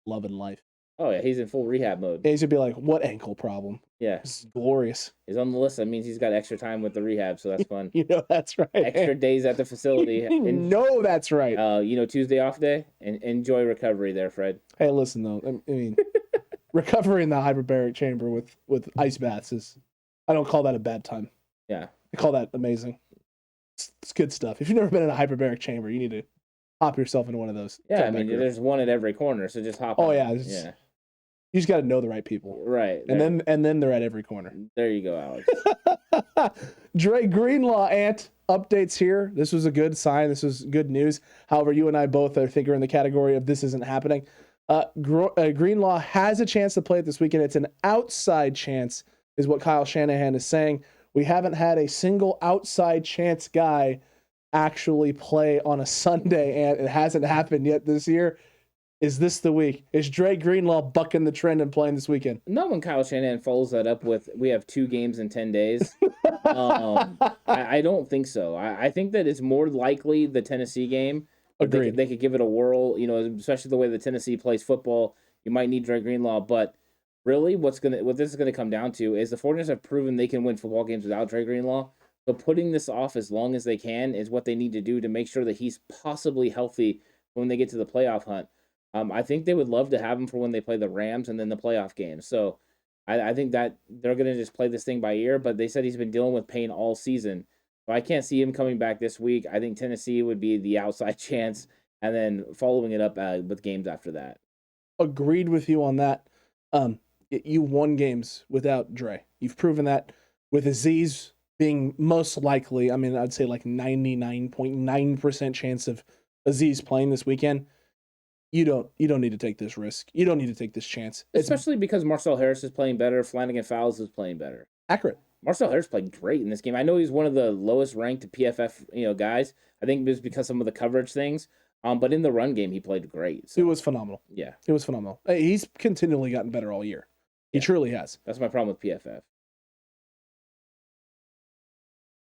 loving life. Oh yeah, he's in full rehab mode. Yeah, he's gonna be like, what ankle problem? Yeah. This is glorious. He's on the list. That means he's got extra time with the rehab, so that's fun. That's right. Extra days at the facility. That's right. Tuesday off day, and enjoy recovery there, Fred. Hey, listen though. I mean, recovery in the hyperbaric chamber with ice baths is, I don't call that a bad time. Yeah. I call that amazing. It's good stuff. If you've never been in a hyperbaric chamber, you need to hop yourself into one of those. Yeah, I mean, there's one at every corner, so just hop. Oh on. yeah, yeah. You just got to know the right people, right? And then they're at every corner. There you go, Alex. Dre Greenlaw, updates here. This was a good sign. This was good news. However, you and I both, I think, are in the category of this isn't happening. Greenlaw has a chance to play it this weekend. It's an outside chance, is what Kyle Shanahan is saying. We haven't had a single outside chance guy actually play on a Sunday, and it hasn't happened yet this year. Is this the week? Is Dre Greenlaw bucking the trend and playing this weekend? Not when Kyle Shanahan follows that up with, we have 2 games in 10 days. I don't think so. I think that it's more likely the Tennessee game. Agreed. They could give it a whirl, especially the way the Tennessee plays football. You might need Dre Greenlaw, but really what this is going to come down to is the 49ers have proven they can win football games without Dre Greenlaw. So putting this off as long as they can is what they need to do to make sure that he's possibly healthy when they get to the playoff hunt. I think they would love to have him for when they play the Rams and then the playoff games. So I think that they're going to just play this thing by ear, but they said he's been dealing with pain all season. So I can't see him coming back this week. I think Tennessee would be the outside chance, and then following it up with games after that. Agreed with you on that. You won games without Dre. You've proven that with Azeez being most likely, I'd say like 99.9% chance of Azeez playing this weekend. You don't need to take this risk. You don't need to take this chance. Especially because Marcel Harris is playing better. Flanagan Fowles is playing better. Accurate. Marcel Harris played great in this game. I know he's one of the lowest ranked PFF guys. I think it was because some of the coverage things. But in the run game, he played great. So. It was phenomenal. Yeah. It was phenomenal. He's continually gotten better all year. He truly has. That's my problem with PFF.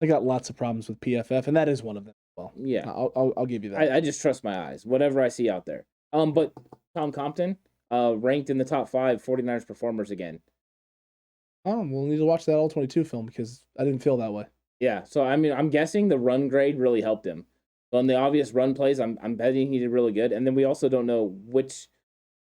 I got lots of problems with PFF, and that is one of them. Well, yeah. I'll give you that. I just trust my eyes. Whatever I see out there. But Tom Compton, ranked in the top 5 49ers performers again. Oh, we'll need to watch that All-22 film because I didn't feel that way. Yeah, so I'm guessing the run grade really helped him. So on the obvious run plays, I'm betting he did really good. And then we also don't know which,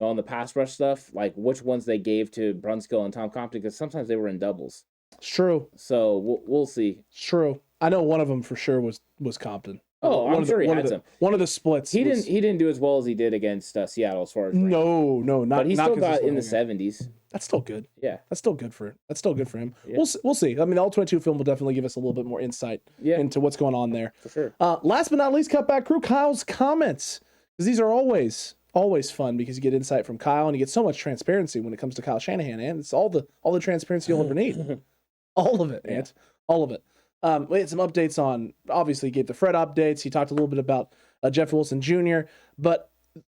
on the pass rush stuff, like which ones they gave to Brunskill and Tom Compton, because sometimes they were in doubles. It's true. So we'll see. It's true. I know one of them for sure was Compton. Oh, I'm sure he had some. One of the splits. He didn't do as well as he did against Seattle as far as ranking. No, not. But he not still got in the game. 70s. That's still good. Yeah, that's still good for him. Yeah. We'll see. I mean, the All-22 film will definitely give us a little bit more insight into what's going on there. For sure. Last but not least, Cutback Crew, Kyle's comments, because these are always fun because you get insight from Kyle and you get so much transparency when it comes to Kyle Shanahan, and it's all the transparency you'll ever need. All of it, Ant. All of it. We had some updates on, obviously, he gave the Fred updates. He talked a little bit about Jeff Wilson Jr., but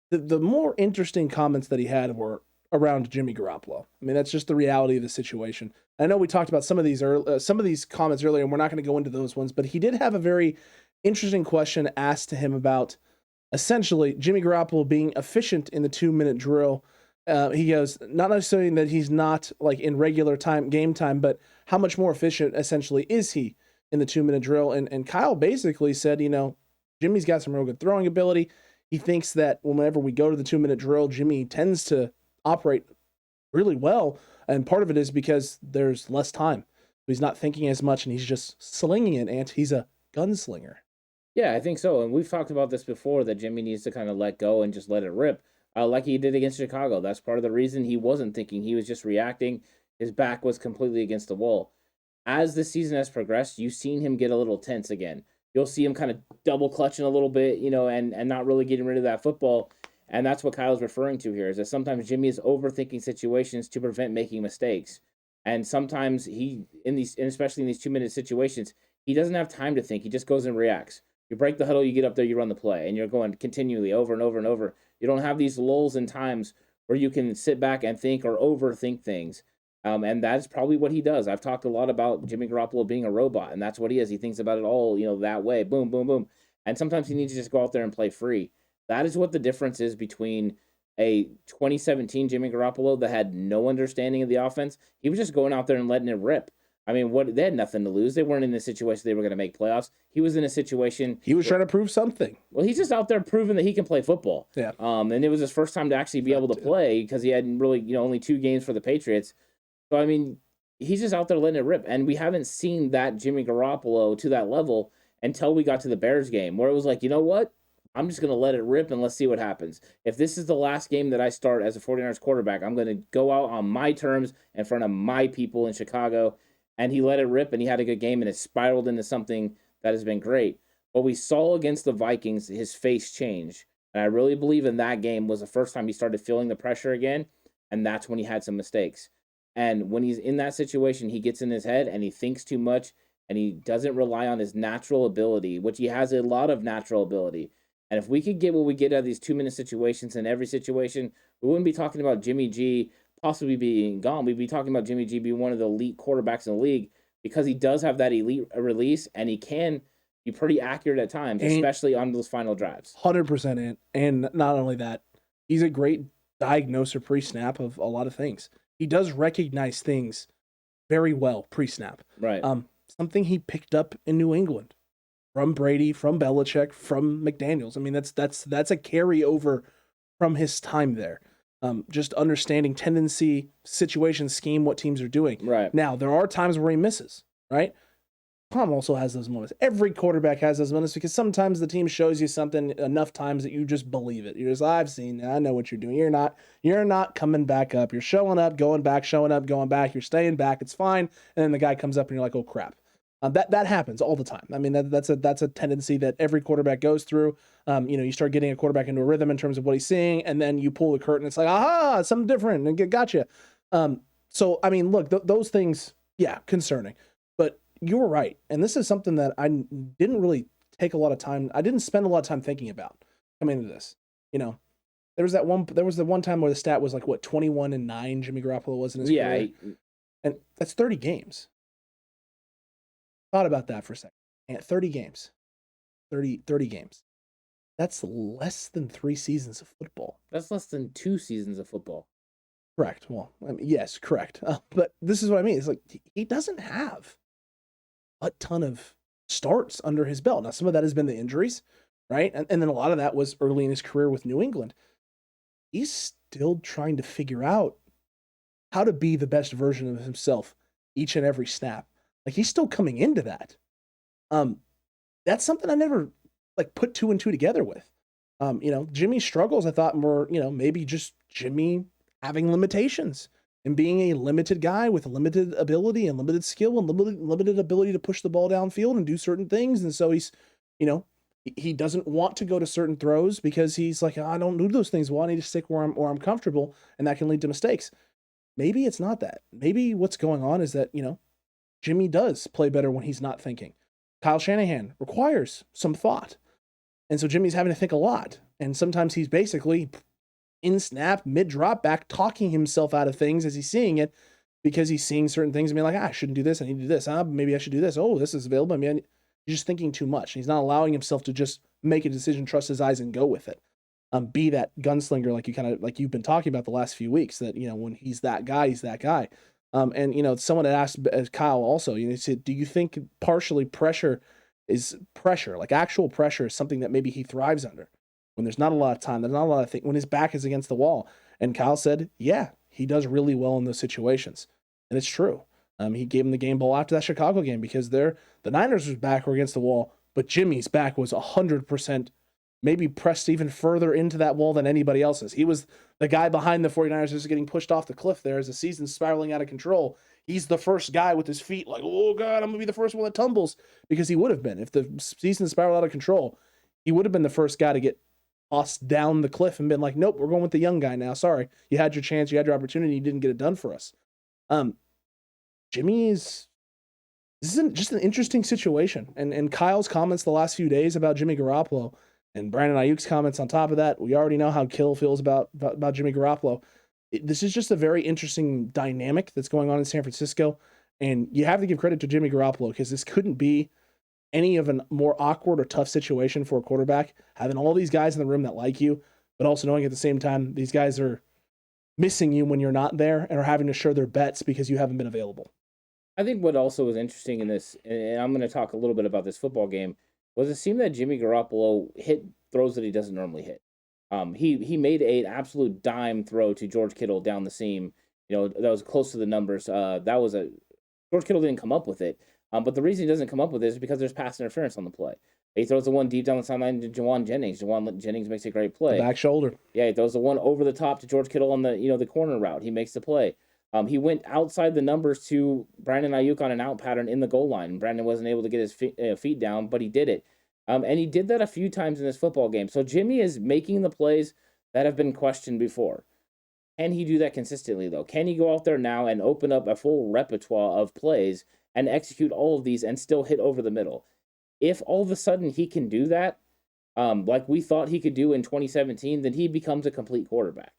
the more interesting comments that he had were around Jimmy Garoppolo. I mean, that's just the reality of the situation. I know we talked about some of these comments earlier, and we're not going to go into those ones, but he did have a very interesting question asked to him about essentially Jimmy Garoppolo being efficient in the 2-minute drill. He goes, not necessarily that he's not like in regular game time, but how much more efficient essentially is he in the 2-minute drill? And Kyle basically said, Jimmy's got some real good throwing ability. He thinks that whenever we go to the 2-minute drill, Jimmy tends to operate really well. And part of it is because there's less time. He's not thinking as much and he's just slinging it, and he's a gunslinger. Yeah, I think so. And we've talked about this before, that Jimmy needs to kind of let go and just let it rip. Like he did against Chicago. That's part of the reason he wasn't thinking. He was just reacting. His back was completely against the wall. As the season has progressed, you've seen him get a little tense again. You'll see him kind of double clutching a little bit, and not really getting rid of that football. And that's what Kyle's referring to here, is that sometimes Jimmy is overthinking situations to prevent making mistakes. And sometimes especially in these 2-minute situations, he doesn't have time to think. He just goes and reacts. You break the huddle, you get up there, you run the play, and you're going continually over and over and over. You don't have these lulls in times where you can sit back and think or overthink things. And that's probably what he does. I've talked a lot about Jimmy Garoppolo being a robot, and that's what he is. He thinks about it all, that way. Boom, boom, boom. And sometimes he needs to just go out there and play free. That is what the difference is between a 2017 Jimmy Garoppolo that had no understanding of the offense. He was just going out there and letting it rip. I mean, they had nothing to lose. They weren't in a situation they were going to make playoffs. He was in a situation. He was trying to prove something. Well, he's just out there proving that he can play football. Yeah. And it was his first time to actually be able to play because he had really, only 2 games for the Patriots. So, I mean, he's just out there letting it rip. And we haven't seen that Jimmy Garoppolo to that level until we got to the Bears game, where it was like, you know what? I'm just going to let it rip and let's see what happens. If this is the last game that I start as a 49ers quarterback, I'm going to go out on my terms in front of my people in Chicago. And he let it rip, and he had a good game, and it spiraled into something that has been great. But we saw against the Vikings his face change. And I really believe in that game was the first time he started feeling the pressure again, and that's when he had some mistakes. And when he's in that situation, he gets in his head, and he thinks too much, and he doesn't rely on his natural ability, which he has a lot of natural ability. And if we could get what we get out of these 2-minute situations in every situation, we wouldn't be talking about Jimmy G possibly being gone. We'd be talking about Jimmy G being one of the elite quarterbacks in the league because he does have that elite release and he can be pretty accurate at times, especially on those final drives. 100%. And not only that, he's a great diagnoser pre-snap of a lot of things. He does recognize things very well pre-snap. Right. Something he picked up in New England from Brady, from Belichick, from McDaniels. I mean, that's a carryover from his time there. Just understanding tendency, situation, scheme, what teams are doing. Right. Now, there are times where he misses, right? Tom also has those moments. Every quarterback has those moments because sometimes the team shows you something enough times that you just believe it. You're just, I've seen it. I know what you're doing. You're not coming back up. You're showing up, going back, showing up, going back. You're staying back. It's fine. And then the guy comes up and you're like, oh crap. That happens all the time. I mean, that's a tendency that every quarterback goes through. You start getting a quarterback into a rhythm in terms of what he's seeing, and then you pull the curtain. It's like, aha, something different, and gotcha. So I mean, look, those things, yeah, concerning. But you were right, and this is something that I didn't really take a lot of time. I didn't spend a lot of time thinking about coming into this. There was the one time where the stat was like 21-9. Jimmy Garoppolo was in his career, and that's 30 games. Thought about that for a second. And 30 games. 30 games. That's less than 3 seasons of football. That's less than 2 seasons of football. Correct. Well, I mean, yes, correct. But this is what I mean. It's like he doesn't have a ton of starts under his belt. Now, some of that has been the injuries, right? And then a lot of that was early in his career with New England. He's still trying to figure out how to be the best version of himself each and every snap. Like, he's still coming into that. That's something I never put 2 and 2 together with. Jimmy's struggles I thought were, maybe just Jimmy having limitations and being a limited guy with limited ability and limited skill and limited ability to push the ball downfield and do certain things. And so he's, he doesn't want to go to certain throws because he's like, I don't do those things. Well, I need to stick where I'm comfortable, and that can lead to mistakes. Maybe it's not that. Maybe what's going on is that, Jimmy does play better when he's not thinking. Kyle Shanahan requires some thought. And so Jimmy's having to think a lot. And sometimes he's basically in snap, mid-drop back, talking himself out of things as he's seeing it because he's seeing certain things and being like, I shouldn't do this. I need to do this. Maybe I should do this. Oh, this is available. I mean, he's just thinking too much. He's not allowing himself to just make a decision, trust his eyes, and go with it. Be that gunslinger like you've been talking about the last few weeks, that, when he's that guy, he's that guy. And someone had asked Kyle also, he said, do you think partially pressure, like actual pressure, is something that maybe he thrives under when there's not a lot of time, there's not a lot of things, when his back is against the wall? And Kyle said, yeah, he does really well in those situations. And it's true. He gave him the game ball after that Chicago game because the Niners' back were against the wall, but Jimmy's back was 100%, maybe pressed even further into that wall than anybody else's. He was the guy behind the 49ers who's getting pushed off the cliff there as the season's spiraling out of control. He's the first guy with his feet like, oh, God, I'm going to be the first one that tumbles, because he would have been. If the season spiraled out of control, he would have been the first guy to get tossed down the cliff and been like, nope, we're going with the young guy now. Sorry, you had your chance, you had your opportunity, you didn't get it done for us. This is just an interesting situation. And Kyle's comments the last few days about Jimmy Garoppolo and Brandon Aiyuk's comments on top of that, we already know how Kittle feels about Jimmy Garoppolo. This is just a very interesting dynamic that's going on in San Francisco. And you have to give credit to Jimmy Garoppolo because this couldn't be any of a more awkward or tough situation for a quarterback, having all these guys in the room that like you, but also knowing at the same time these guys are missing you when you're not there and are having to share their bets because you haven't been available. I think what also was interesting in this, and I'm going to talk a little bit about this football game, was it seemed that Jimmy Garoppolo hit throws that he doesn't normally hit. He made an absolute dime throw to George Kittle down the seam. That was close to the numbers. George Kittle didn't come up with it. But the reason he doesn't come up with it is because there's pass interference on the play. He throws the one deep down the sideline to Jawan Jennings. Jawan Jennings makes a great play. The back shoulder. Yeah, he throws the one over the top to George Kittle on the corner route. He makes the play. He went outside the numbers to Brandon Aiyuk on an out pattern in the goal line. Brandon wasn't able to get his feet down, but he did it. And he did that a few times in this football game. So Jimmy is making the plays that have been questioned before. Can he do that consistently, though? Can he go out there now and open up a full repertoire of plays and execute all of these and still hit over the middle? If all of a sudden he can do that, like we thought he could do in 2017, then he becomes a complete quarterback.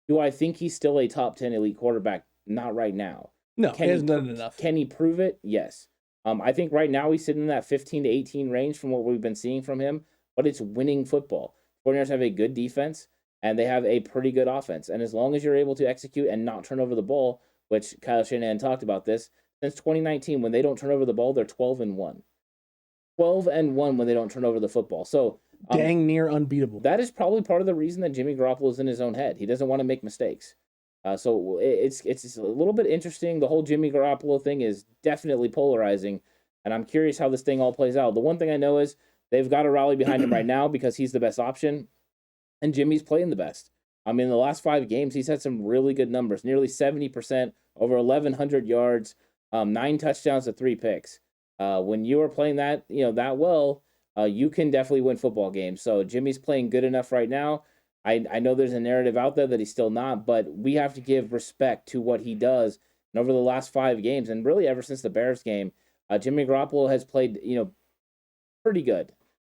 Do I think he's still a top 10 elite quarterback? Not right now. No, he hasn't done enough. Can he prove it? Yes. I think right now he's sitting in that 15 to 18 range from what we've been seeing from him, but it's winning football. 49ers have a good defense, and they have a pretty good offense. And as long as you're able to execute and not turn over the ball, which Kyle Shanahan talked about this, since 2019, when they don't turn over the ball, they're 12-1. 12-1 when they don't turn over the football. So dang near unbeatable. That is probably part of the reason that Jimmy Garoppolo is in his own head. He doesn't want to make mistakes. So it's a little bit interesting. The whole Jimmy Garoppolo thing is definitely polarizing, and I'm curious how this thing all plays out. The one thing I know is they've got to rally behind him right now because he's the best option, and Jimmy's playing the best. I mean, in the last 5 games, he's had some really good numbers, nearly 70%, over 1,100 yards, 9 touchdowns to 3 picks. When you are playing that well, you can definitely win football games. So Jimmy's playing good enough right now. I know there's a narrative out there that he's still not, but we have to give respect to what he does. And over the last 5 games, and really ever since the Bears game, Jimmy Garoppolo has played, pretty good.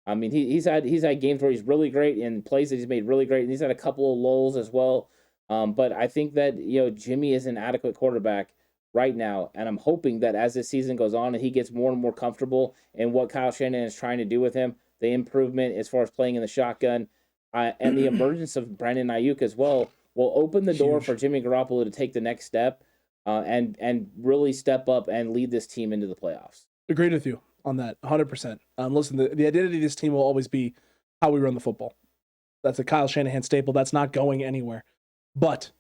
I mean, he's had games where he's really great and plays that he's made really great, and he's had a couple of lulls as well. But I think that Jimmy is an adequate quarterback right now, and I'm hoping that as this season goes on and he gets more and more comfortable in what Kyle Shanahan is trying to do with him, the improvement as far as playing in the shotgun, and the emergence of Brandon Aiyuk as well will open the door for Jimmy Garoppolo to take the next step and really step up and lead this team into the playoffs. Agreed with you on that, 100%. Listen, the identity of this team will always be how we run the football. That's a Kyle Shanahan staple. That's not going anywhere. But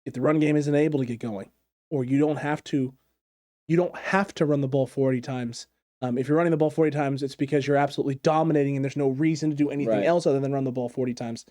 if the run game isn't able to get going, or you don't have to run the ball 40 times. If you're running the ball 40 times, it's because you're absolutely dominating and there's no reason to do anything else other than run the ball 40 times.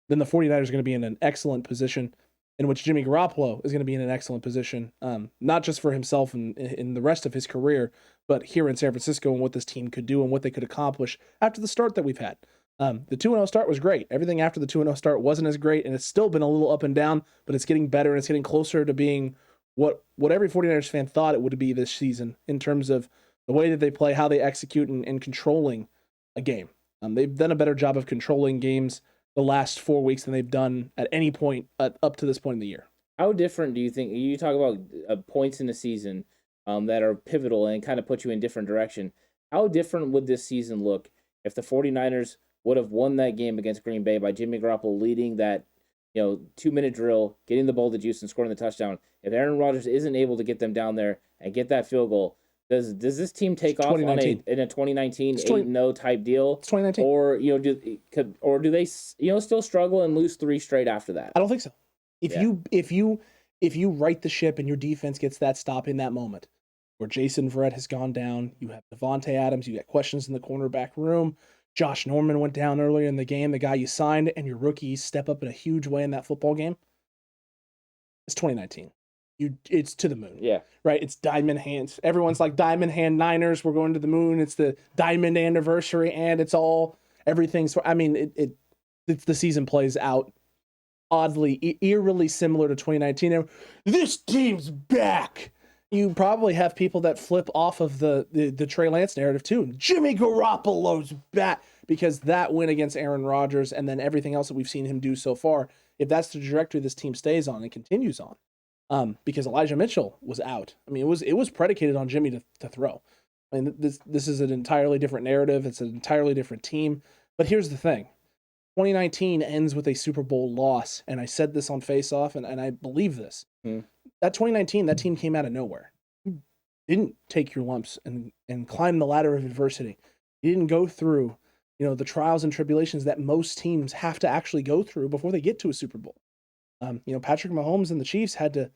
Then the 49ers are going to be in an excellent position, in which Jimmy Garoppolo is going to be in an excellent position, not just for himself and in the rest of his career, but here in San Francisco and what this team could do and what they could accomplish after the start that we've had. The 2-0 start was great. Everything after the 2-0 start wasn't as great, and it's still been a little up and down, but it's getting better and it's getting closer to being what every 49ers fan thought it would be this season in terms of the way that they play, how they execute, and controlling a game. They've done a better job of controlling games the last 4 weeks than they've done at any point up to this point in the year. How different do you think, you talk about points in the season that are pivotal and kind of put you in different direction. How different would this season look if the 49ers would have won that game against Green Bay by Jimmy Garoppolo leading that 2-minute drill, getting the ball to Juice and scoring the touchdown? If Aaron Rodgers isn't able to get them down there and get that field goal, does this team take off in a 2019 8-0 type deal? It's 2019. Or do they still struggle and lose 3 straight after that? I don't think so. If you right the ship and your defense gets that stop in that moment where Jason Verrett has gone down, you have Devontae Adams, you got questions in the cornerback room, Josh Norman went down earlier in the game, the guy you signed, and your rookies step up in a huge way in that football game. It's 2019. It's to the moon. Yeah. Right? It's diamond hands. Everyone's like Diamond Hand Niners, we're going to the moon. It's the diamond anniversary, and everything's, I mean, it's the season plays out oddly, eerily similar to 2019. This team's back. You probably have people that flip off of the Trey Lance narrative too. Jimmy Garoppolo's back, because that win against Aaron Rodgers and then everything else that we've seen him do so far if that's the trajectory this team stays on and continues on. Because Elijah Mitchell was out. I mean, it was predicated on Jimmy to throw. I mean, this is an entirely different narrative. It's an entirely different team. But here's the thing. 2019 ends with a Super Bowl loss, and I said this on Face Off, and I believe this. That 2019, that team came out of nowhere. You didn't take your lumps and climb the ladder of adversity. You didn't go through, the trials and tribulations that most teams have to actually go through before they get to a Super Bowl. Patrick Mahomes and the Chiefs had to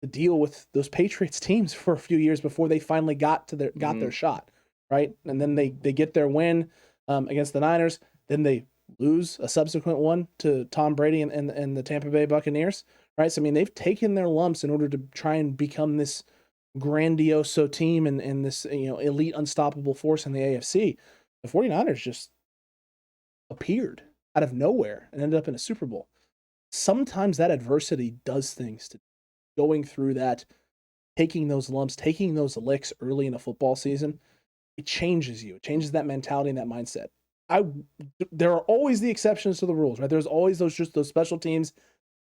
deal with those Patriots teams for a few years before they finally got their shot, right? And then they get their win against the Niners. Then they lose a subsequent one to Tom Brady and the Tampa Bay Buccaneers, right? So, I mean, they've taken their lumps in order to try and become this grandioso team and this, elite unstoppable force in the AFC. The 49ers just appeared out of nowhere and ended up in a Super Bowl. Sometimes that adversity does things to going through that, taking those lumps, taking those licks early in a football season. It changes you. It changes that mentality and that mindset. There are always the exceptions to the rules, right? There's always those special teams,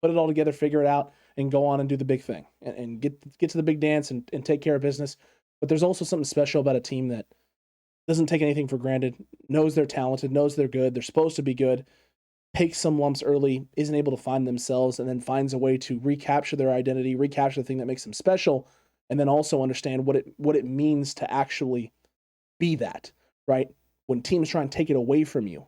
put it all together, figure it out, and go on and do the big thing and get to the big dance and take care of business. But there's also something special about a team that doesn't take anything for granted, knows they're talented, knows they're good, they're supposed to be good, takes some lumps early, isn't able to find themselves, and then finds a way to recapture their identity, recapture the thing that makes them special, and then also understand what it means to actually be that, right? When teams try and take it away from you,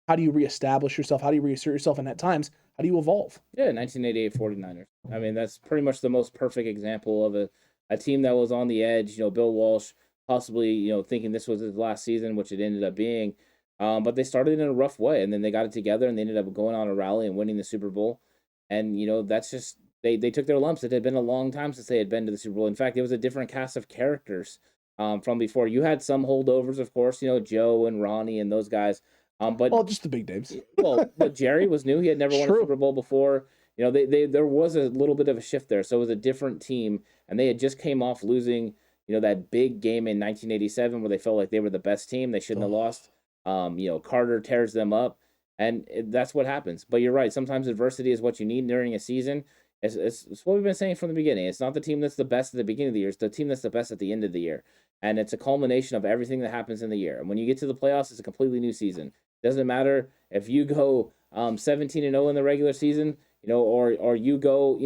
how do you reestablish yourself? How do you reassert yourself? And at times, how do you evolve? Yeah, 1988 49ers. I mean, that's pretty much the most perfect example of a team that was on the edge. Bill Walsh possibly, thinking this was his last season, which it ended up being. But they started in a rough way, and then they got it together, and they ended up going on a rally and winning the Super Bowl. And, that's just, they took their lumps. It had been a long time since they had been to the Super Bowl. In fact, it was a different cast of characters from before. You had some holdovers, of course, Joe and Ronnie and those guys. But just the big names. But Jerry was new. He had never won a Super Bowl before. There was a little bit of a shift there. So it was a different team, and they had just came off losing, that big game in 1987 where they felt like they were the best team. They shouldn't have lost. Carter tears them up, and that's what happens. But you're right. Sometimes adversity is what you need during a season. It's what we've been saying from the beginning. It's not the team that's the best at the beginning of the year. It's the team that's the best at the end of the year. And it's a culmination of everything that happens in the year. And when you get to the playoffs, it's a completely new season. Doesn't matter if you go 17-0 in the regular season, or you go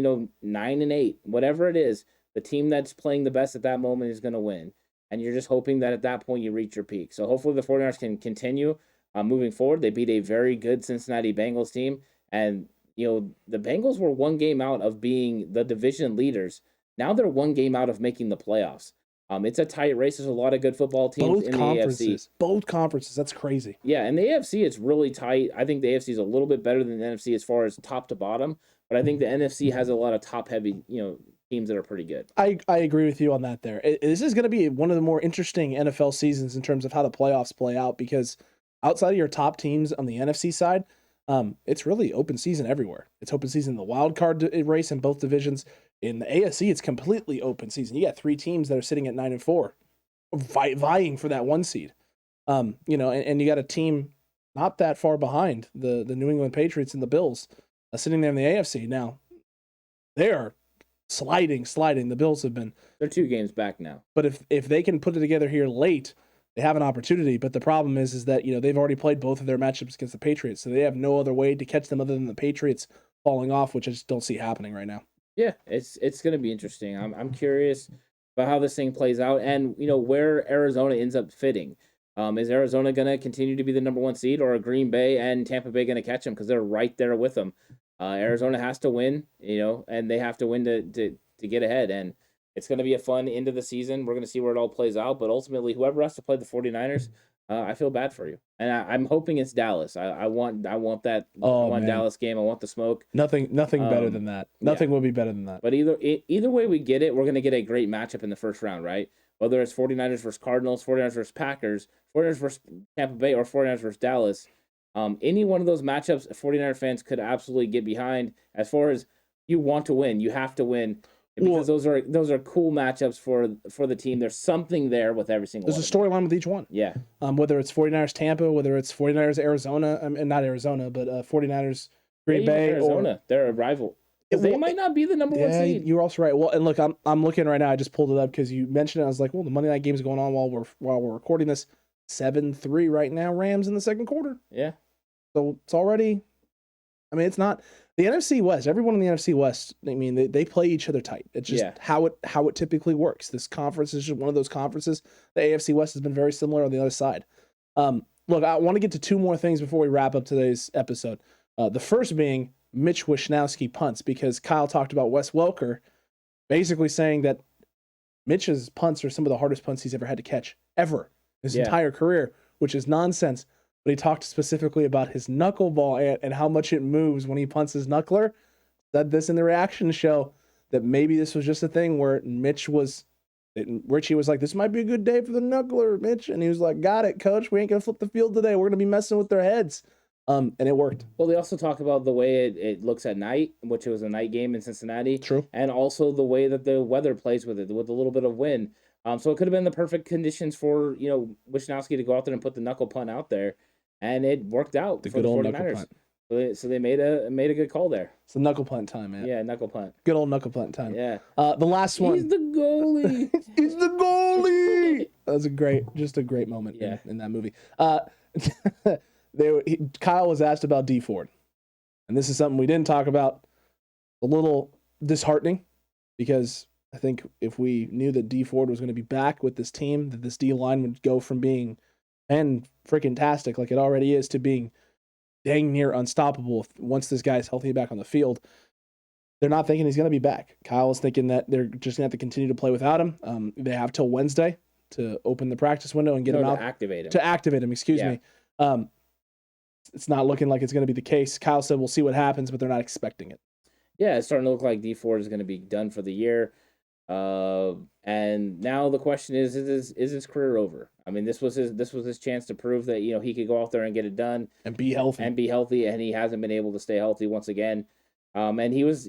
9-8, whatever it is. The team that's playing the best at that moment is going to win. And you're just hoping that at that point you reach your peak. So hopefully the 49ers can continue moving forward. They beat a very good Cincinnati Bengals team. And, the Bengals were one game out of being the division leaders. Now they're one game out of making the playoffs. It's a tight race. There's a lot of good football teams in the AFC. Both conferences. That's crazy. Yeah, and the AFC is really tight. I think the AFC is a little bit better than the NFC as far as top to bottom. But I think the NFC has a lot of top-heavy, teams that are pretty good. I agree with you on that there. This is going to be one of the more interesting NFL seasons in terms of how the playoffs play out, because outside of your top teams on the NFC side, it's really open season everywhere. It's open season in the wild card race in both divisions. In the AFC, it's completely open season. You got 3 teams that are sitting at 9-4, vying for that 1 seed. And you got a team not that far behind the New England Patriots and the Bills sitting there in the AFC. Now, they are sliding. The Bills have been. They're 2 games back now. But if they can put it together here late, they have an opportunity. But the problem is that they've already played both of their matchups against the Patriots, so they have no other way to catch them other than the Patriots falling off, which I just don't see happening right now. Yeah, it's going to be interesting. I'm curious about how this thing plays out, and where Arizona ends up fitting. Is Arizona going to continue to be the number 1 seed, or are Green Bay and Tampa Bay going to catch them because they're right there with them? Arizona has to win, and they have to win to get ahead, and it's going to be a fun end of the season. We're going to see where it all plays out, but ultimately, whoever has to play the 49ers, I feel bad for you, and I'm hoping it's Dallas. I want that. Oh, I want man. Dallas game. I want the smoke. Nothing better than that. Nothing will be better than that. But either way we get it, we're going to get a great matchup in the first round, right? Whether it's 49ers versus Cardinals, 49ers versus Packers, 49ers versus Tampa Bay, or 49ers versus Dallas. Any one of those matchups, 49er fans could absolutely get behind. As far as you want to win, you have to win. Because those are cool matchups for the team. There's something there with every single one. There's a storyline with each one. Yeah. Whether it's 49ers Tampa, whether it's 49ers Arizona, and not Arizona, but 49ers Green even Bay Arizona, they're a rival. They might not be the number one seed. You're also right. Well, and look, I'm looking right now. I just pulled it up because you mentioned it. I was like, well, the Monday night game's going on while we're recording this. 7-3 right now. Rams in the second quarter. Yeah. So it's already. I mean, it's not the NFC West. Everyone in the NFC West. I mean, they play each other tight. It's just how it typically works. This conference is just one of those conferences. The AFC West has been very similar on the other side. Look, I want to get to two more things before we wrap up today's episode. The first being Mitch Wishnowsky punts, because Kyle talked about Wes Welker basically saying that Mitch's punts are some of the hardest punts he's ever had to catch ever his entire career, which is nonsense. But he talked specifically about his knuckleball and how much it moves when he punts his knuckler. Said this in the reaction show that maybe this was just a thing where Richie was like, this might be a good day for the knuckler, Mitch. And he was like, got it, coach. We ain't going to flip the field today. We're going to be messing with their heads. And it worked. Well, they also talk about the way it looks at night, which it was a night game in Cincinnati. True. And also the way that the weather plays with it, with a little bit of wind. So it could have been the perfect conditions for, Wishnowsky to go out there and put the knuckle punt out there. And it worked out for the 49ers. So they made a good call there. It's the knuckle punt time, man. Yeah, knuckle punt. Good old knuckle punt time. Yeah. The last one. He's the goalie. He's the goalie. That was a great moment in that movie. Kyle was asked about Dee Ford. And this is something we didn't talk about. A little disheartening, because I think if we knew that Dee Ford was going to be back with this team, that this D-line would go from being freaking tastic like it already is to being dang near unstoppable once this guy's healthy back on the field. They're not thinking he's going to be back. Kyle is thinking that they're just going to have to continue to play without him. They have till Wednesday to open the practice window and get him out. To activate him, excuse me. It's not looking like it's going to be the case. Kyle said we'll see what happens, but they're not expecting it. Yeah, it's starting to look like Dee Ford is going to be done for the year. And now the question is his career over? I mean, this was his chance to prove that, he could go out there and get it done and be healthy. And he hasn't been able to stay healthy once again. And he was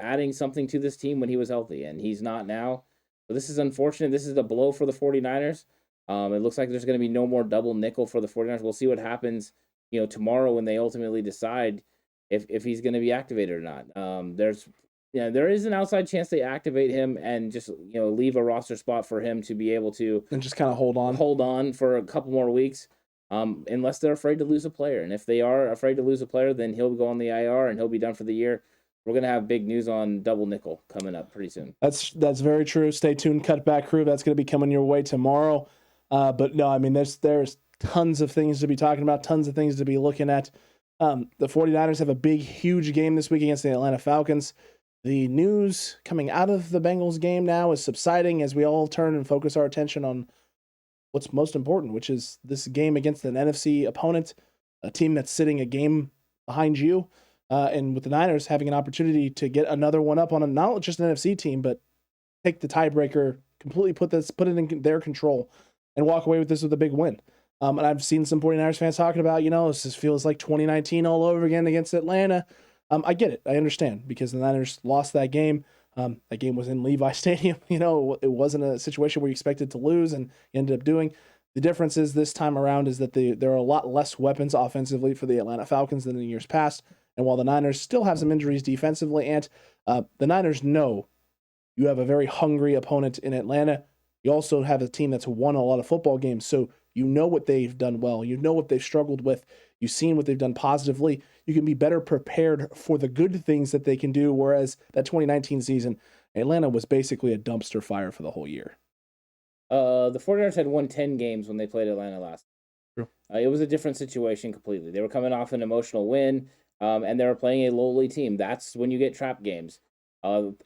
adding something to this team when he was healthy, and he's not now. So this is unfortunate. This is a blow for the 49ers. It looks like there's going to be no more double nickel for the 49ers. We'll see what happens, tomorrow when they ultimately decide if he's going to be activated or not. There is an outside chance they activate him and just, leave a roster spot for him to be able to and just kind of hold on for a couple more weeks, unless they're afraid to lose a player. And if they are afraid to lose a player, then he'll go on the IR and he'll be done for the year. We're going to have big news on double nickel coming up pretty soon. That's very true. Stay tuned, Cutback crew. That's going to be coming your way tomorrow. But no, I mean, there's tons of things to be talking about, tons of things to be looking at. The 49ers have a huge game this week against the Atlanta Falcons. The news coming out of the Bengals game now is subsiding as we all turn and focus our attention on what's most important, which is this game against an NFC opponent, a team that's sitting a game behind you, and with the Niners having an opportunity to get another one up on not just an NFC team, but take the tiebreaker, completely put it in their control, and walk away with this with a big win. And I've seen some 49ers fans talking about, this just feels like 2019 all over again against Atlanta. I get it. I understand, because the Niners lost that game. That game was in Levi Stadium. It wasn't a situation where you expected to lose and you ended up doing. The difference is this time around is that there are a lot less weapons offensively for the Atlanta Falcons than in years past. And while the Niners still have some injuries defensively, and the Niners know you have a very hungry opponent in Atlanta, you also have a team that's won a lot of football games. So you know what they've done well. You know what they've struggled with. You've seen what they've done positively. You can be better prepared for the good things that they can do, whereas that 2019 season, Atlanta was basically a dumpster fire for the whole year. The 49ers had won 10 games when they played Atlanta last. True. It was a different situation completely. They were coming off an emotional win, and they were playing a lowly team. That's when you get trap games.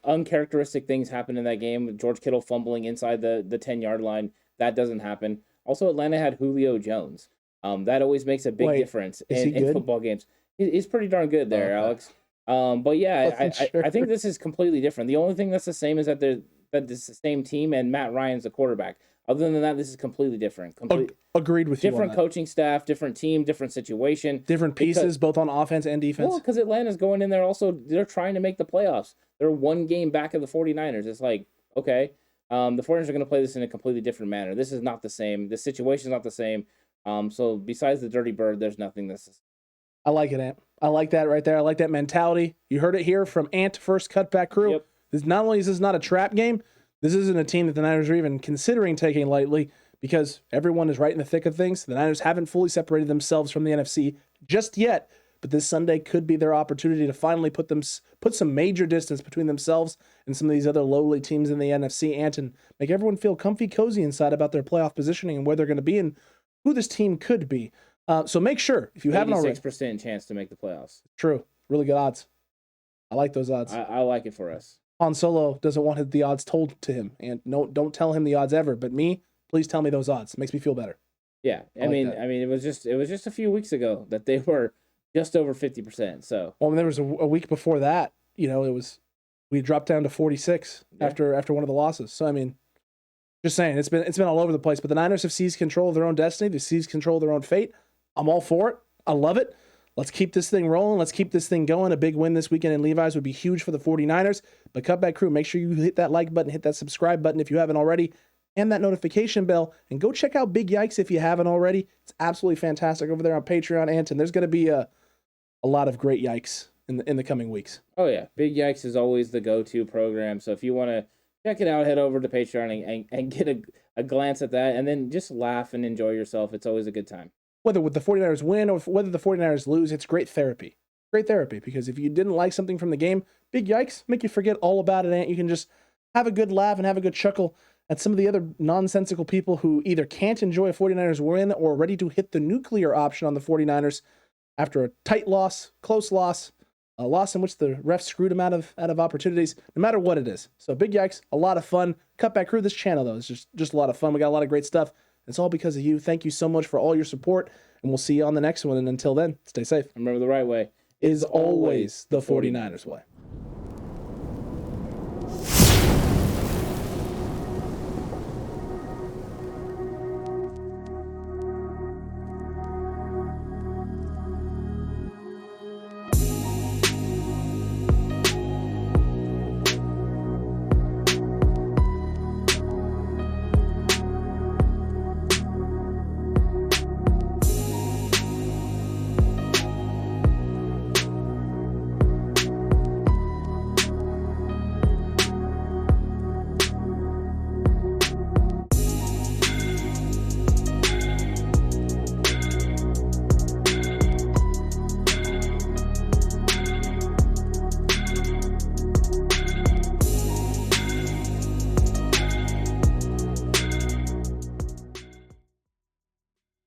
Uncharacteristic things happen in that game. George Kittle fumbling inside the 10-yard line. That doesn't happen. Also, Atlanta had Julio Jones. That always makes a big difference in football games. He's pretty darn good there, Alex. But yeah, I think this is completely different. The only thing that's the same is that it's the same team and Matt Ryan's the quarterback. Other than that, this is completely different. Agreed with you. Different coaching staff, different team, different situation. Different pieces, both on offense and defense. Well, because Atlanta's going in there also, they're trying to make the playoffs. They're one game back of the 49ers. It's like, okay, the 49ers are going to play this in a completely different manner. This is not the same. The situation is not the same. So besides the Dirty Bird, there's nothing that's... I like it, Ant. I like that right there. I like that mentality. You heard it here from Ant First Cutback Crew. Yep. This not only is this not a trap game, this isn't a team that the Niners are even considering taking lightly because everyone is right in the thick of things. The Niners haven't fully separated themselves from the NFC just yet, but this Sunday could be their opportunity to finally put some major distance between themselves and some of these other lowly teams in the NFC, and make everyone feel comfy, cozy inside about their playoff positioning and where they're going to be and who this team could be. So make sure, if you haven't already... 86% chance to make the playoffs. True. Really good odds. I like those odds. I like it for us. Han Solo doesn't want the odds told to him, and no, don't tell him the odds ever. But me, please tell me those odds. It makes me feel better. Yeah, I mean, it was just a few weeks ago that they were just over 50%. So well, there was a week before that. We dropped down to 46 after one of the losses. So I mean, just saying, it's been all over the place. But the Niners have seized control of their own destiny. They've seized control of their own fate. I'm all for it. I love it. Let's keep this thing rolling. Let's keep this thing going. A big win this weekend in Levi's would be huge for the 49ers. But Cutback Crew, make sure you hit that like button, hit that subscribe button if you haven't already, and that notification bell. And go check out Big Yikes if you haven't already. It's absolutely fantastic over there on Patreon, Anton. There's going to be a lot of great yikes in the coming weeks. Oh, yeah. Big Yikes is always the go-to program. So if you want to check it out, head over to Patreon and get a glance at that. And then just laugh and enjoy yourself. It's always a good time. Whether the 49ers win or whether the 49ers lose, it's great therapy. Great therapy, because if you didn't like something from the game, Big Yikes, make you forget all about it, and you can just have a good laugh and have a good chuckle at some of the other nonsensical people who either can't enjoy a 49ers win or are ready to hit the nuclear option on the 49ers after a tight loss, close loss, a loss in which the refs screwed them out of opportunities, no matter what it is. So Big Yikes, a lot of fun. Cutback Crew, this channel, though, is just a lot of fun. We got a lot of great stuff. It's all because of you. Thank you so much for all your support, and we'll see you on the next one. And until then, stay safe. Remember, the right way is always the 49ers way.